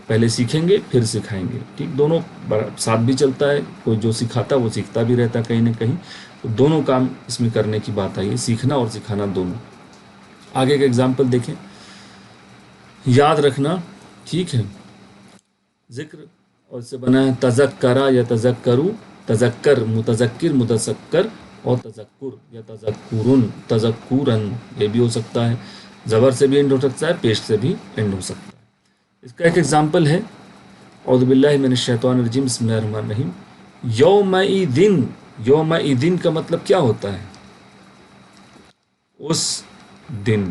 پہلے سیکھیں گے پھر سکھائیں گے، ٹھیک، دونوں ساتھ بھی چلتا ہے، کوئی جو سکھاتا وہ سیکھتا بھی رہتا کہیں نہ کہیں، تو دونوں کام اس میں کرنے کی بات آئی ہے، سیکھنا اور سکھانا دونوں۔ آگے کا اگزامپل دیکھیں، یاد رکھنا، ٹھیک ہے، ذکر اور سے بنا ہے تذکرہ یا تذکرو، تذکر متذکر متذکر، اور تذکر یا تذکرن تذکورن، یہ بھی ہو سکتا ہے، زبر سے بھی اینڈ ہو سکتا ہے، پیش سے بھی اینڈ ہو سکتا ہے۔ اس کا ایک ایگزامپل ہے، اعوذ باللہ من الشیطان الرجیم، بسم اللہ الرحمن الرحیم، یومئذ، یومئذ کا مطلب کیا ہوتا ہے؟ اس دن،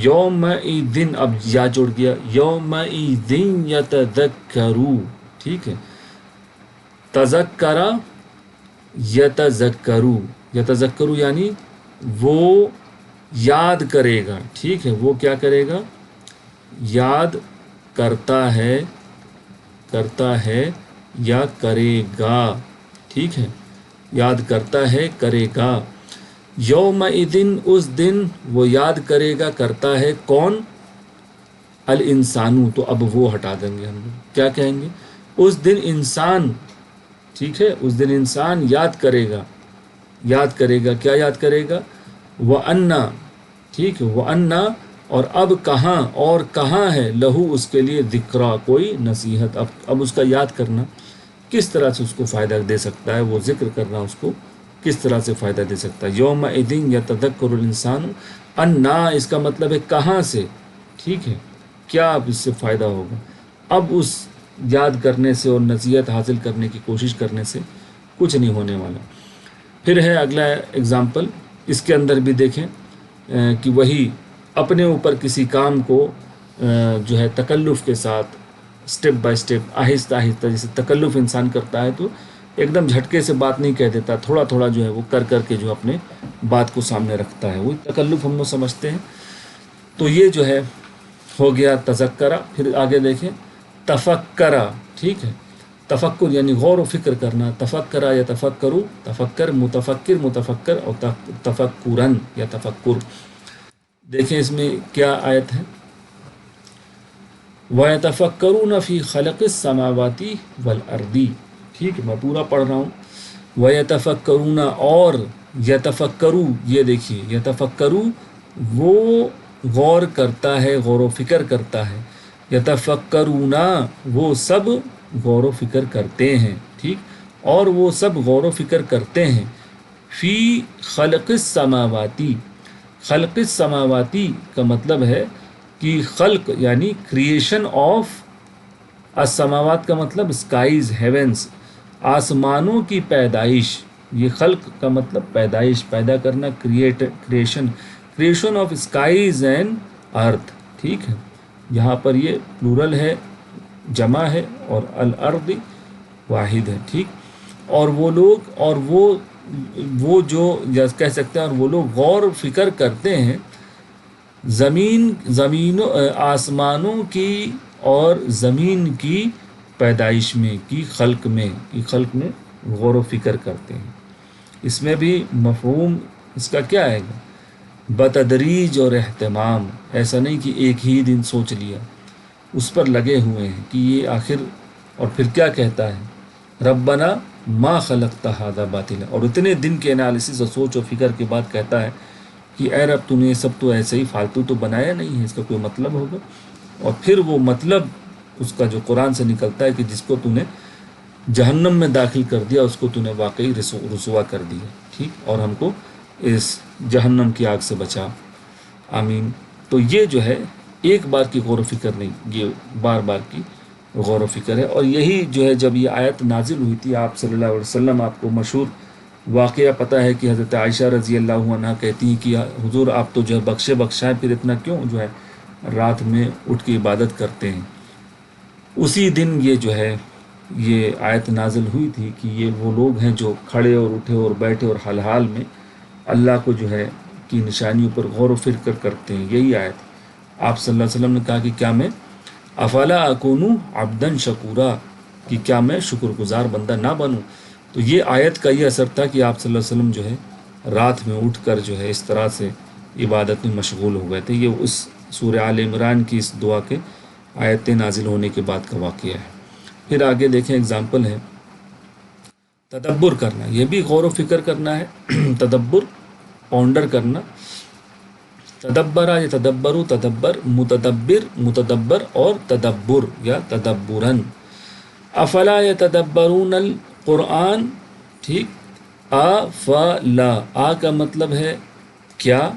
یومئذ، اب یا جڑ گیا، یومئذ یتذکرو، ٹھیک ہے، تذکرہ یتذکرو، یتذکرو یعنی وہ یاد کرے گا، ٹھیک ہے، وہ کیا کرے گا؟ یاد کرتا ہے، کرتا ہے یا کرے گا، ٹھیک ہے، یاد کرتا ہے کرے گا، یومئذ اس دن وہ یاد کرے گا، کرتا ہے کون؟ الانسانو، تو اب وہ ہٹا دیں گے ہم لوگ، کیا کہیں گے؟ اس دن انسان، ٹھیک ہے، اس دن انسان یاد کرے گا، یاد کرے گا، کیا یاد کرے گا؟ وَأَنَّ، ٹھیک ہے، وَأَنَّ، اور اب کہاں، اور کہاں ہے، لہو اس کے لیے، ذکرہ کوئی نصیحت، اب اس کا یاد کرنا کس طرح سے اس کو فائدہ دے سکتا ہے، وہ ذکر کرنا اس کو کس طرح سے فائدہ دے سکتا ہے۔ یومئذ یتذکر الانسان، انا اس کا مطلب ہے کہاں سے، ٹھیک ہے، کیا اب اس سے فائدہ ہوگا، اب اس یاد کرنے سے اور نصیحت حاصل کرنے کی کوشش کرنے سے کچھ نہیں ہونے والا۔ پھر ہے اگلا اگزامپل، اس کے اندر بھی دیکھیں کہ وہی اپنے اوپر کسی کام کو جو ہے تکلف کے ساتھ سٹیپ بائی سٹیپ آہستہ آہستہ، جیسے تکلف انسان کرتا ہے تو ایک دم جھٹکے سے بات نہیں کہہ دیتا، تھوڑا تھوڑا جو ہے وہ کر کر کے جو اپنے بات کو سامنے رکھتا ہے، وہی تکلف ہم لوگ سمجھتے ہیں۔ تو یہ جو ہے ہو گیا تذکرہ۔ پھر آگے دیکھیں تفکرہ، ٹھیک ہے، تفکر یعنی غور و فکر کرنا، تفکرہ یا تفکرو، تفکر متفکر متفکر، اور تفکرن یا تفکر۔ دیکھیں اس میں کیا آیت ہے، وَيَتَفَكَّرُونَ فِي خَلَقِ السَّمَاوَاتِ وَالْأَرْضِ، ٹھیک ہے، میں پورا پڑھ رہا ہوں، وَيَتَفَكَّرُونَ، اور یتفکرو، یہ دیکھیے یتفکرو، وہ غور کرتا ہے، غور و فکر کرتا ہے، یتفکرون، وہ سب غور و فکر کرتے ہیں، ٹھیک، اور وہ سب غور و فکر کرتے ہیں، فی خلق السماواتی، خلق السماواتی کا مطلب ہے کہ خلق یعنی کریشن آف، السماوات کا مطلب اسکائیز، ہیونز، آسمانوں کی پیدائش، یہ خلق کا مطلب پیدائش، پیدا کرنا، کریشن آف اسکائیز اینڈ ارتھ، ٹھیک ہے. یہاں پر یہ پلورل ہے، جمع ہے، اور الارض واحد ہے، ٹھیک. اور وہ لوگ اور وہ جو کہہ سکتے ہیں، اور وہ لوگ غور و فکر کرتے ہیں زمین آسمانوں کی اور زمین کی پیدائش میں، کی خلق میں غور و فکر کرتے ہیں. اس میں بھی مفہوم اس کا کیا آئے گا؟ بتدریج اور اہتمام. ایسا نہیں کہ ایک ہی دن سوچ لیا، اس پر لگے ہوئے ہیں کہ یہ آخر. اور پھر کیا کہتا ہے؟ ربنا ما خلقت ھذا باطلا. اور اتنے دن کے انالیسس اور سوچ و فکر کے بعد کہتا ہے کہ اے رب تو نے یہ سب تو ایسے ہی فالتو تو بنایا نہیں ہے، اس کا کوئی مطلب ہوگا. اور پھر وہ مطلب اس کا جو قرآن سے نکلتا ہے کہ جس کو تو نے جہنم میں داخل کر دیا، اس کو تو نے واقعی رسوا کر دیا، ٹھیک. اور ہم کو اس جہنم کی آگ سے بچا، آمین. تو یہ جو ہے ایک بار کی غور و فکر نہیں، یہ بار بار کی غور و فکر ہے. اور یہی جو ہے جب یہ آیت نازل ہوئی تھی، آپ صلی اللہ علیہ وسلم، آپ کو مشہور واقعہ پتہ ہے کہ حضرت عائشہ رضی اللہ عنہ کہتی ہیں کہ حضور آپ تو جو ہے بخشائیں، پھر اتنا کیوں جو ہے رات میں اٹھ کے عبادت کرتے ہیں. اسی دن یہ جو ہے یہ آیت نازل ہوئی تھی کہ یہ وہ لوگ ہیں جو کھڑے اور اٹھے اور بیٹھے اور حال حال میں اللہ کو جو ہے کی نشانیوں پر غور و فکر کرتے ہیں. یہی آیت آپ صلی اللہ علیہ وسلم نے کہا کہ کیا میں افلا اکونو عبدن شکورا، کہ کیا میں شکر گزار بندہ نہ بنوں. تو یہ آیت کا یہ اثر تھا کہ آپ صلی اللہ علیہ وسلم جو ہے رات میں اٹھ کر جو ہے اس طرح سے عبادت میں مشغول ہو گئے تھے. یہ اس سورہ آل عمران کی اس دعا کے آیتیں نازل ہونے کے بعد کا واقعہ ہے. پھر آگے دیکھیں اگزامپل ہے تدبر کرنا. یہ بھی غور و فکر کرنا ہے، تدبر، پونڈر کرنا. تدبرا یا تدبرو، تدبر، متدبر اور تدبر یا تدبرن. افلا یتدبرون القرآن، ٹھیک. افلا، آ کا مطلب ہے کیا،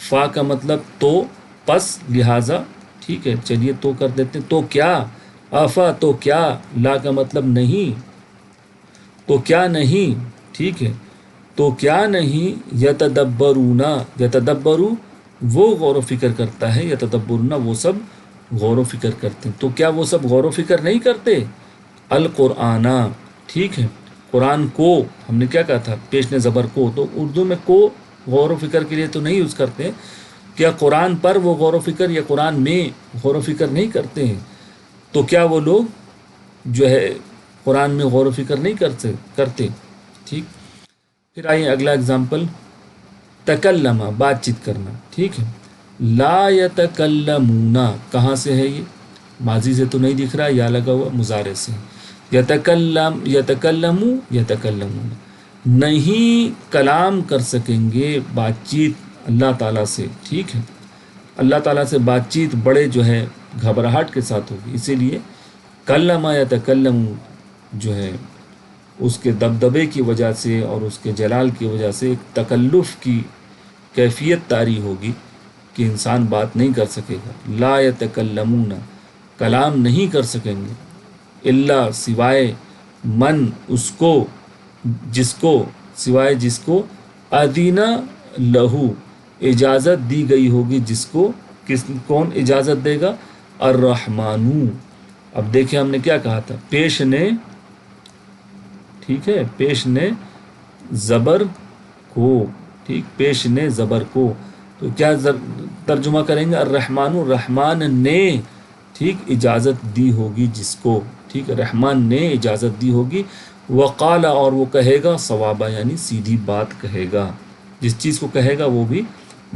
فا کا مطلب تو، پس، لہٰذا، ٹھیک ہے. چلیے تو کر دیتے ہیں. تو کیا، افا تو کیا، لا کا مطلب نہیں، تو کیا نہیں، ٹھیک ہے. تو کیا نہیں، یتدبرون، یتدبرو وہ غور و فکر کرتا ہے، یتدبرون وہ سب غور و فکر کرتے ہیں. تو کیا وہ سب غور و فکر نہیں کرتے؟ القرآن، ٹھیک ہے. قرآن کو ہم نے کیا کہا تھا، پیش نے زبر کو. تو اردو میں کو غور و فکر کے لیے تو نہیں یوز کرتے. کیا قرآن پر وہ غور و فکر یا قرآن میں غور و فکر نہیں کرتے ہیں؟ تو کیا وہ لوگ جو ہے قرآن میں غور و فکر نہیں کرتے، ٹھیک. پھر آئیے اگلا اگزامپل، تکلم، بات چیت کرنا، ٹھیک ہے. لا یتکلمون، کہاں سے ہے یہ؟ ماضی سے تو نہیں دکھ رہا، یا لگا ہوا مضارع سے. یتکلمون، نہیں کلام کر سکیں گے، بات چیت اللہ تعالیٰ سے، ٹھیک ہے. اللہ تعالیٰ سے بات چیت بڑے جو ہے گھبراہٹ کے ساتھ ہوگی. اسی لیے کلم یتکلم جو ہے اس کے دبدبے کی وجہ سے اور اس کے جلال کی وجہ سے ایک تکلف کی کیفیت طاری ہوگی کہ انسان بات نہیں کر سکے گا. لا یتکلمون، کلام نہیں کر سکیں گے، الا سوائے، من اس کو، جس کو، سوائے جس کو، اذین لہو اجازت دی گئی ہوگی، جس کو، کون اجازت دے گا؟ الرحمن. اب دیکھیں ہم نے کیا کہا تھا، پیش نے، ٹھیک ہے، پیش نے زبر کو، ٹھیک، پیش نے زبر کو. تو کیا ترجمہ کریں گے؟ الرحمن، رحمان نے، ٹھیک، اجازت دی ہوگی جس کو، ٹھیک ہے، رحمان نے اجازت دی ہوگی. وقال، اور وہ کہے گا، صوابہ یعنی سیدھی بات کہے گا. جس چیز کو کہے گا وہ بھی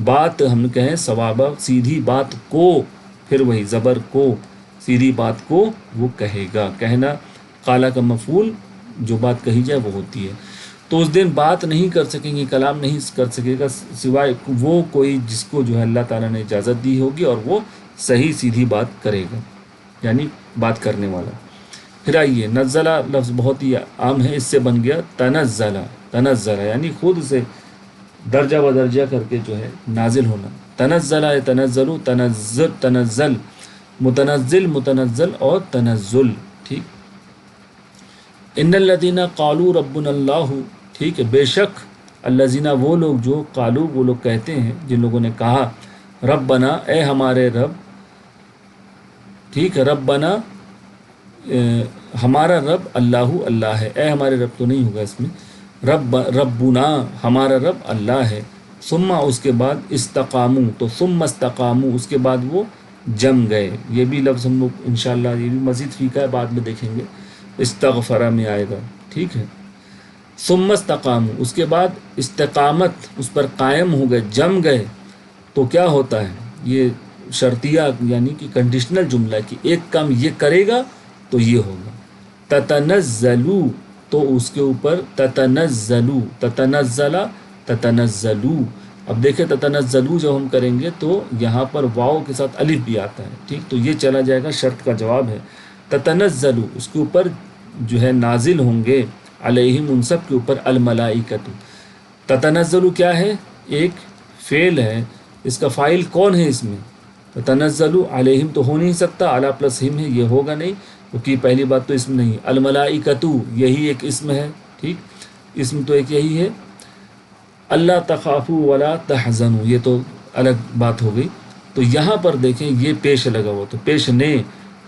بات ہم کہیں صوابہ، سیدھی بات کو، پھر وہی زبر کو، سیدھی بات کو وہ کہے گا. کہنا قال کا مفعول، جو بات کہی جائے وہ ہوتی ہے. تو اس دن بات نہیں کر سکیں گے، کلام نہیں کر سکے گا سوائے وہ کوئی جس کو جو ہے اللہ تعالیٰ نے اجازت دی ہوگی اور وہ صحیح سیدھی بات کرے گا، یعنی بات کرنے والا. پھر آئیے نزلہ لفظ بہت ہی عام ہے، اس سے بن گیا تنزلہ. تنزلہ یعنی خود سے درجہ بدرجہ کر کے جو ہے نازل ہونا. تنزلہ تنزل، تنزل، متنزل، متنزل اور تنزل، ٹھیک. ان الذین قالوا ربنا اللہ، ٹھیک ہے، بے شک الذین وہ لوگ جو قالوا وہ لوگ کہتے ہیں جن لوگوں نے کہا ربنا اے ہمارے رب، ٹھیک ہے، ربنا ہمارا رب اللہ اللہ ہے، اے ہمارے رب تو نہیں ہوگا اس میں، ربنا ہمارا رب اللہ ہے، ثم اس کے بعد استقاموا، تو ثم استقاموا اس کے بعد وہ جم گئے، یہ بھی لفظ ہم لوگ انشاءاللہ یہ بھی مزید فیقہ ہے بعد میں دیکھیں گے، استغفر میں آئے گا، ٹھیک ہے، ثم استقاموا اس کے بعد استقامت اس پر قائم ہو گئے، جم گئے، تو کیا ہوتا ہے، یہ شرطیہ یعنی کہ کنڈیشنل جملہ ہے کہ ایک کام یہ کرے گا تو یہ ہوگا، تتنزلو تو اس کے اوپر تتنزلو، تتنزلہ تتنزلو، اب دیکھیں تتنزلو جب ہم کریں گے تو یہاں پر واو کے ساتھ الف بھی آتا ہے، ٹھیک، تو یہ چلا جائے گا، شرط کا جواب ہے، تتنزلو اس کے اوپر جو ہے نازل ہوں گے، علیہم ان سب کے اوپر، الملائکۃ، تتنزلو کیا ہے، ایک فعل ہے، اس کا فاعل کون ہے اس میں، تتنزلو علیہم تو ہو نہیں سکتا، اعلیٰ پلس ہم ہے، یہ ہوگا نہیں کیونکہ پہلی بات تو اسم نہیں، الملائکۃ یہی ایک اسم ہے، ٹھیک، اسم تو ایک یہی ہے، اللہ تخافوا ولا تحزنوا یہ تو الگ بات ہو گئی، تو یہاں پر دیکھیں یہ پیش لگا ہوا، تو پیش نے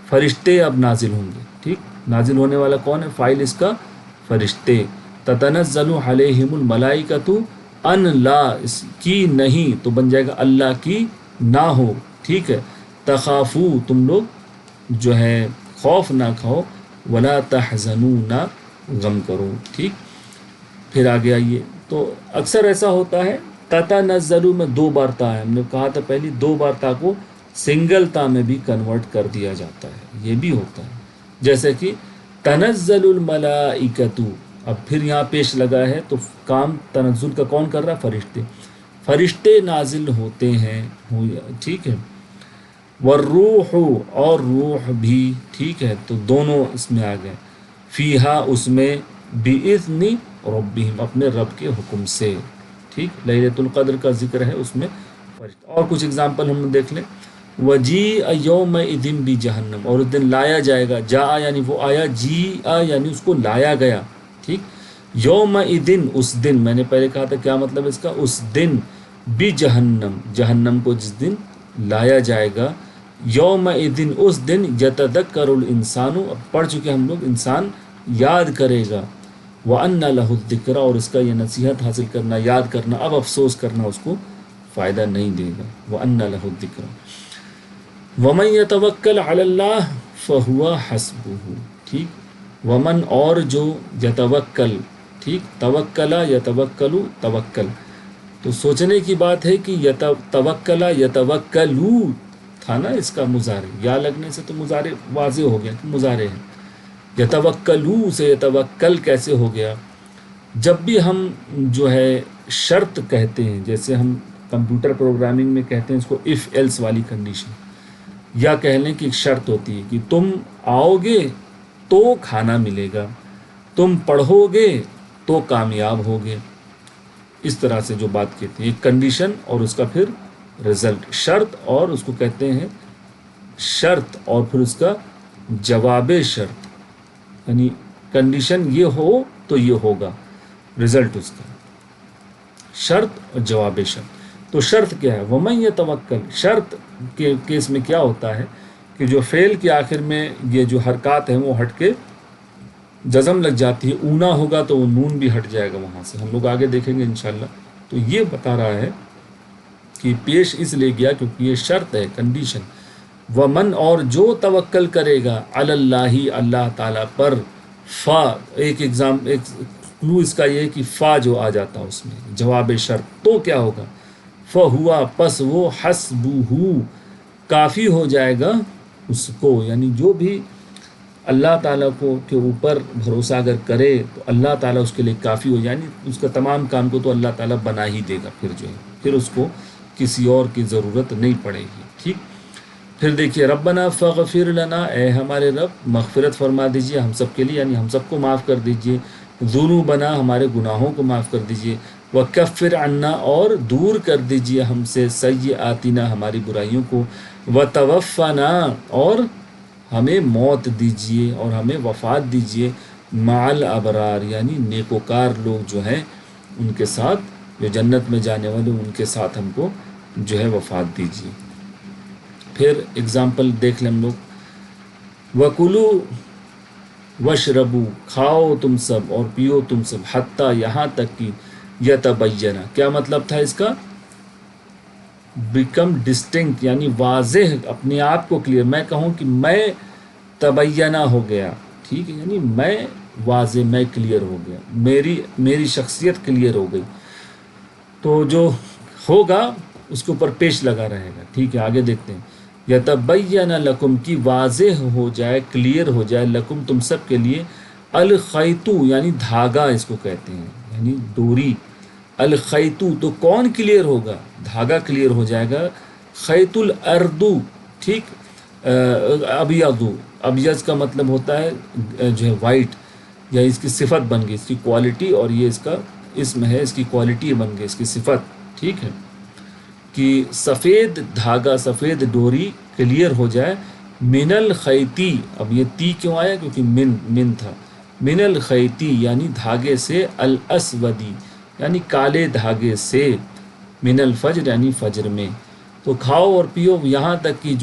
فرشتے اب نازل ہوں گے، ٹھیک، نازل ہونے والا کون ہے، فاعل اس کا فرشتے، تتنزل علیہم الملائکۃ ان لا اس کی نہیں تو بن جائے گا اللہ کی نہ ہو، ٹھیک ہے، تخافو تم لوگ جو ہے خوف نہ کھاؤ، ولا تحزنوا نہ غم کرو، ٹھیک، پھر آگے آئیے، تو اکثر ایسا ہوتا ہے تتنزلو میں دو بار تا ہے، ہم نے کہا تھا پہلی دو بار تا کو سنگل تا میں بھی کنورٹ کر دیا جاتا ہے، یہ بھی ہوتا ہے، جیسے کہ تنزل الملائکۃ، اب پھر یہاں پیش لگا ہے تو کام تنزل کا کون کر رہا ہے، فرشتے، فرشتے نازل ہوتے ہیں، ٹھیک ہے، والروح اور روح بھی، ٹھیک ہے، تو دونوں اس میں آ گئے، فیہا اس میں، بِإِذْنِ ربہم اپنے رب کے حکم سے، ٹھیک، لیلۃ القدر کا ذکر ہے اس میں فرشتہ، اور کچھ اگزامپل ہم دیکھ لیں، وَجِیءَ یومئذ بِجہنم اور اس دن لایا جائے گا، جاء یعنی وہ آیا، جیء یعنی اس کو لایا گیا، ٹھیک، یومئذ اس دن، میں نے پہلے کہا تھا کیا مطلب اس کا، اس دن، بجہنم جہنم کو جس دن لایا جائے گا، یومئذ اس دن، یتذکر الانسان اب پڑھ چکے ہم لوگ، انسان یاد کرے گا، وَأَنَّ لَهُ الذِّکْرَ اور اس کا یہ نصیحت حاصل کرنا، یاد کرنا، اب افسوس کرنا اس کو فائدہ نہیں دے گا، وَأَنَّ لَهُ الذِّکْرَ وَمَن يَتَوَکَّلْ عَلَى اللَّهِ فَهُوَ حَسْبُهُ، ٹھیک، ومن اور جو، یتوکل، ٹھیک، توکلا یتوکلو توکل، تو سوچنے کی بات ہے کہ توکلا یتوکلو تھا نا اس کا مضارع، یا لگنے سے تو مضارع واضح ہو گیا کہ مضارع ہے، یتوکلو سے یتوکل کیسے ہو گیا، جب بھی ہم جو ہے شرط کہتے ہیں، جیسے ہم کمپیوٹر پروگرامنگ میں کہتے ہیں اس کو اف ایلس والی کنڈیشن، یا کہہ لیں کہ ایک شرط ہوتی ہے کہ تم آؤ گے تو کھانا ملے گا، تم پڑھو گے تو کامیاب ہوگے، اس طرح سے جو بات کہتے ہیں ایک کنڈیشن اور اس کا پھر رزلٹ، شرط اور اس کو کہتے ہیں شرط اور پھر اس کا جواب شرط، یعنی کنڈیشن یہ ہو تو یہ ہوگا، رزلٹ اس کا، شرط اور جواب شرط، تو شرط کیا ہے، وَمَن يَتَوَکَّل، شرط کے کیس میں کیا ہوتا ہے کہ جو فعل کے آخر میں یہ جو حرکات ہیں وہ ہٹ کے جزم لگ جاتی ہے، اونا ہوگا تو وہ نون بھی ہٹ جائے گا وہاں سے، ہم لوگ آگے دیکھیں گے انشاءاللہ، تو یہ بتا رہا ہے کہ پیش اس لیے گیا کیونکہ یہ شرط ہے، کنڈیشن، ومن اور جو توکل کرے گا، علی اللہ اللہ تعالیٰ پر، فا ایک کلو اس کا یہ ہے کہ فا جو آ جاتا اس میں جواب شرط، تو کیا ہوگا، فہوا پس وہ، حسبہ کافی ہو جائے گا اس کو، یعنی جو بھی اللہ تعالیٰ کو کے اوپر بھروسہ اگر کرے تو اللہ تعالیٰ اس کے لیے کافی ہو، یعنی اس کا تمام کام کو تو اللہ تعالیٰ بنا ہی دے گا، پھر جو ہے پھر اس کو کسی اور کی ضرورت نہیں پڑے گی، ٹھیک، پھر دیکھیے، ربنا فاغفر لنا، اے ہمارے رب مغفرت فرما دیجئے ہم سب کے لیے، یعنی ہم سب کو معاف کر دیجئے، ذنوبنا ہمارے گناہوں کو معاف کر دیجئے، وکفر عنا اور دور کر دیجئے ہم سے، سیئاتنا ہماری برائیوں کو، وتوفنا اور ہمیں موت دیجئے اور ہمیں وفات دیجئے، معل ابرار یعنی نیکوکار لوگ جو ہیں ان کے ساتھ، جو جنت میں جانے والے ان کے ساتھ ہم کو جو ہے وفات دیجیے۔ پھر اگزامپل دیکھ لیں ہم لوگ، وَكُلُوا وَاشْرَبُوا، کھاؤ تم سب اور پیو تم سب، حتیٰ یہاں تک کہ یتبینہ، کیا مطلب تھا اس کا؟ بیکم ڈسٹنکٹ یعنی واضح، اپنے آپ کو کلیئر، میں کہوں کہ میں تبینہ ہو گیا، ٹھیک ہے، یعنی میں واضح، میں کلیئر ہو گیا، میری شخصیت کلیئر ہو گئی، تو جو ہوگا اس کے اوپر پیش لگا رہے گا، ٹھیک ہے۔ آگے دیکھتے ہیں، یتبین لکم کی واضح ہو جائے، کلیئر ہو جائے، لکم تم سب کے لیے، الخیطو یعنی دھاگا اس کو کہتے ہیں، یعنی ڈوری، الخیطو تو کون کلیئر ہوگا؟ دھاگا کلیئر ہو جائے گا، خیط الاردو، ٹھیک، ابیضو، ابیض کا مطلب ہوتا ہے جو ہے وائٹ، یا اس کی صفت بن گئی، اس کی کوالٹی، اور یہ اس کا اسم ہے، اس کی کوالٹی بن گئی، اس کی صفت، ٹھیک ہے، کہ سفید دھاگا، سفید ڈوری کلیئر ہو جائے، من الخیتی، اب یہ تی کیوں آیا؟ کیونکہ من تھا، من الخیتی یعنی دھاگے سے، الاسودی یعنی کالے دھاگے سے، من الفجر یعنی فجر میں، تو کھاؤ اور پیو یہاں تک کہ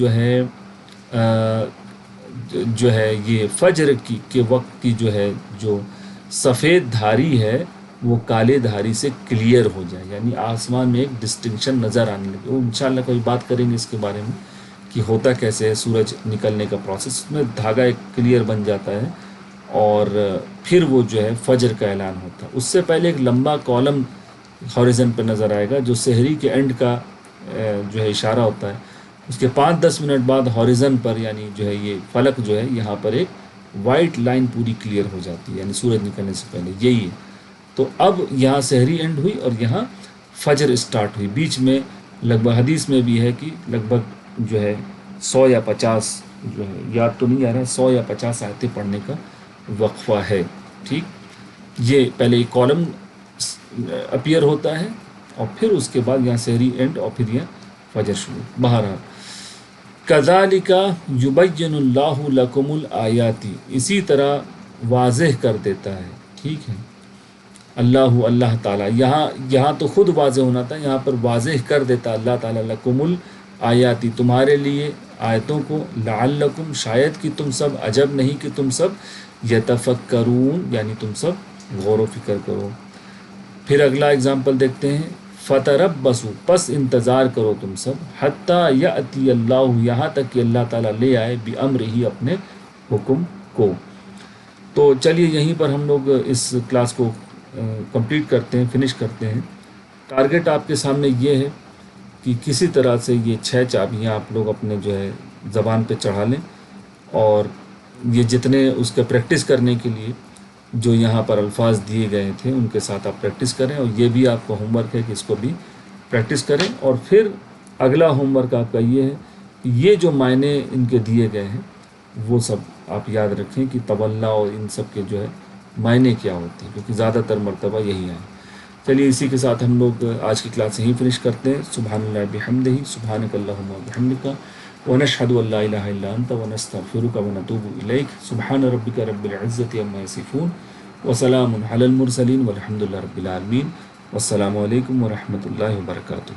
جو ہے یہ فجر کے وقت کی جو ہے جو سفید دھاری ہے وہ کالے دھاری سے کلیئر ہو جائے، یعنی آسمان میں ایک ڈسٹنکشن نظر آنے لگے۔ وہ انشاءاللہ کوئی بات کریں گے اس کے بارے میں کہ ہوتا کیسے ہے سورج نکلنے کا پروسیس، اس میں دھاگا ایک کلیئر بن جاتا ہے اور پھر وہ جو ہے فجر کا اعلان ہوتا ہے۔ اس سے پہلے ایک لمبا کالم ہاریزن پہ نظر آئے گا جو سحری کے اینڈ کا جو ہے اشارہ ہوتا ہے، اس کے 5-10 منٹ بعد ہاریزن پر یعنی جو ہے یہ فلک جو ہے یہاں پر ایک وائٹ لائن پوری کلیئر ہو جاتی ہے، یعنی سورج نکلنے سے پہلے، یہی ہے۔ تو اب یہاں سحری اینڈ ہوئی اور یہاں فجر اسٹارٹ ہوئی، بیچ میں لگ بھگ حدیث میں بھی ہے کہ لگ بھگ جو ہے 100 یا 50 جو ہے، یاد تو نہیں آ رہا، 100 یا 50 آیتیں پڑھنے کا وقفہ ہے، ٹھیک۔ یہ پہلے ایک کالم اپیئر ہوتا ہے اور پھر اس کے بعد یہاں سحری اینڈ اور پھر یہاں فجر شروع۔ بہرحال کذالک یبین اللہ لکم الآیات، اسی طرح واضح کر دیتا ہے، ٹھیک ہے، اللہ تعالیٰ، یہاں تو خود واضح ہونا تھا، یہاں پر واضح کر دیتا اللہ تعالیٰ، لکم الآیات تمہارے لیے آیتوں کو، لعلکم شاید کہ تم سب، عجب نہیں کہ تم سب، یتفکرون یعنی تم سب غور و فکر کرو۔ پھر اگلا اگزامپل دیکھتے ہیں، فتربصوا پس انتظار کرو تم سب، حتیٰ یأتی اللہ یہاں تک کہ اللہ تعالیٰ لے آئے، بامرہ اپنے حکم کو۔ تو چلیے یہیں پر ہم لوگ اس کلاس کو کمپلیٹ کرتے ہیں، فنش کرتے ہیں۔ ٹارگٹ آپ کے سامنے یہ ہے کہ کسی طرح سے یہ 6 چابیاں آپ لوگ اپنے جو ہے زبان پہ چڑھا لیں، اور یہ جتنے اس کا پریکٹس کرنے کے لیے جو یہاں پر الفاظ دیے گئے تھے ان کے ساتھ آپ پریکٹس کریں، اور یہ بھی آپ کو ہوم ورک ہے کہ اس کو بھی پریکٹس کریں۔ اور پھر اگلا ہوم ورک آپ کا یہ ہے کہ یہ جو معنی ان کے دیے گئے ہیں وہ سب آپ یاد رکھیں کہ تولا اور ان سب کے جو ہے معنی کیا ہوتے ہیں، کیونکہ زیادہ تر مرتبہ یہی آئے۔ چلیے اسی کے ساتھ ہم لوگ آج کی کلاس یہیں فنش کرتے ہیں۔ سبحان اللہ بحمدہ، سبحانک اللہم وبحمدک، ونشہد ان لا الہ الا انت ونستغفرک ونتوب الیک۔ سبحان ربک رب العزۃ عما یصفون وسلام علی المرسلین والحمد للہ رب العالمین، والسلام علیکم ورحمۃ اللہ وبرکاتہ۔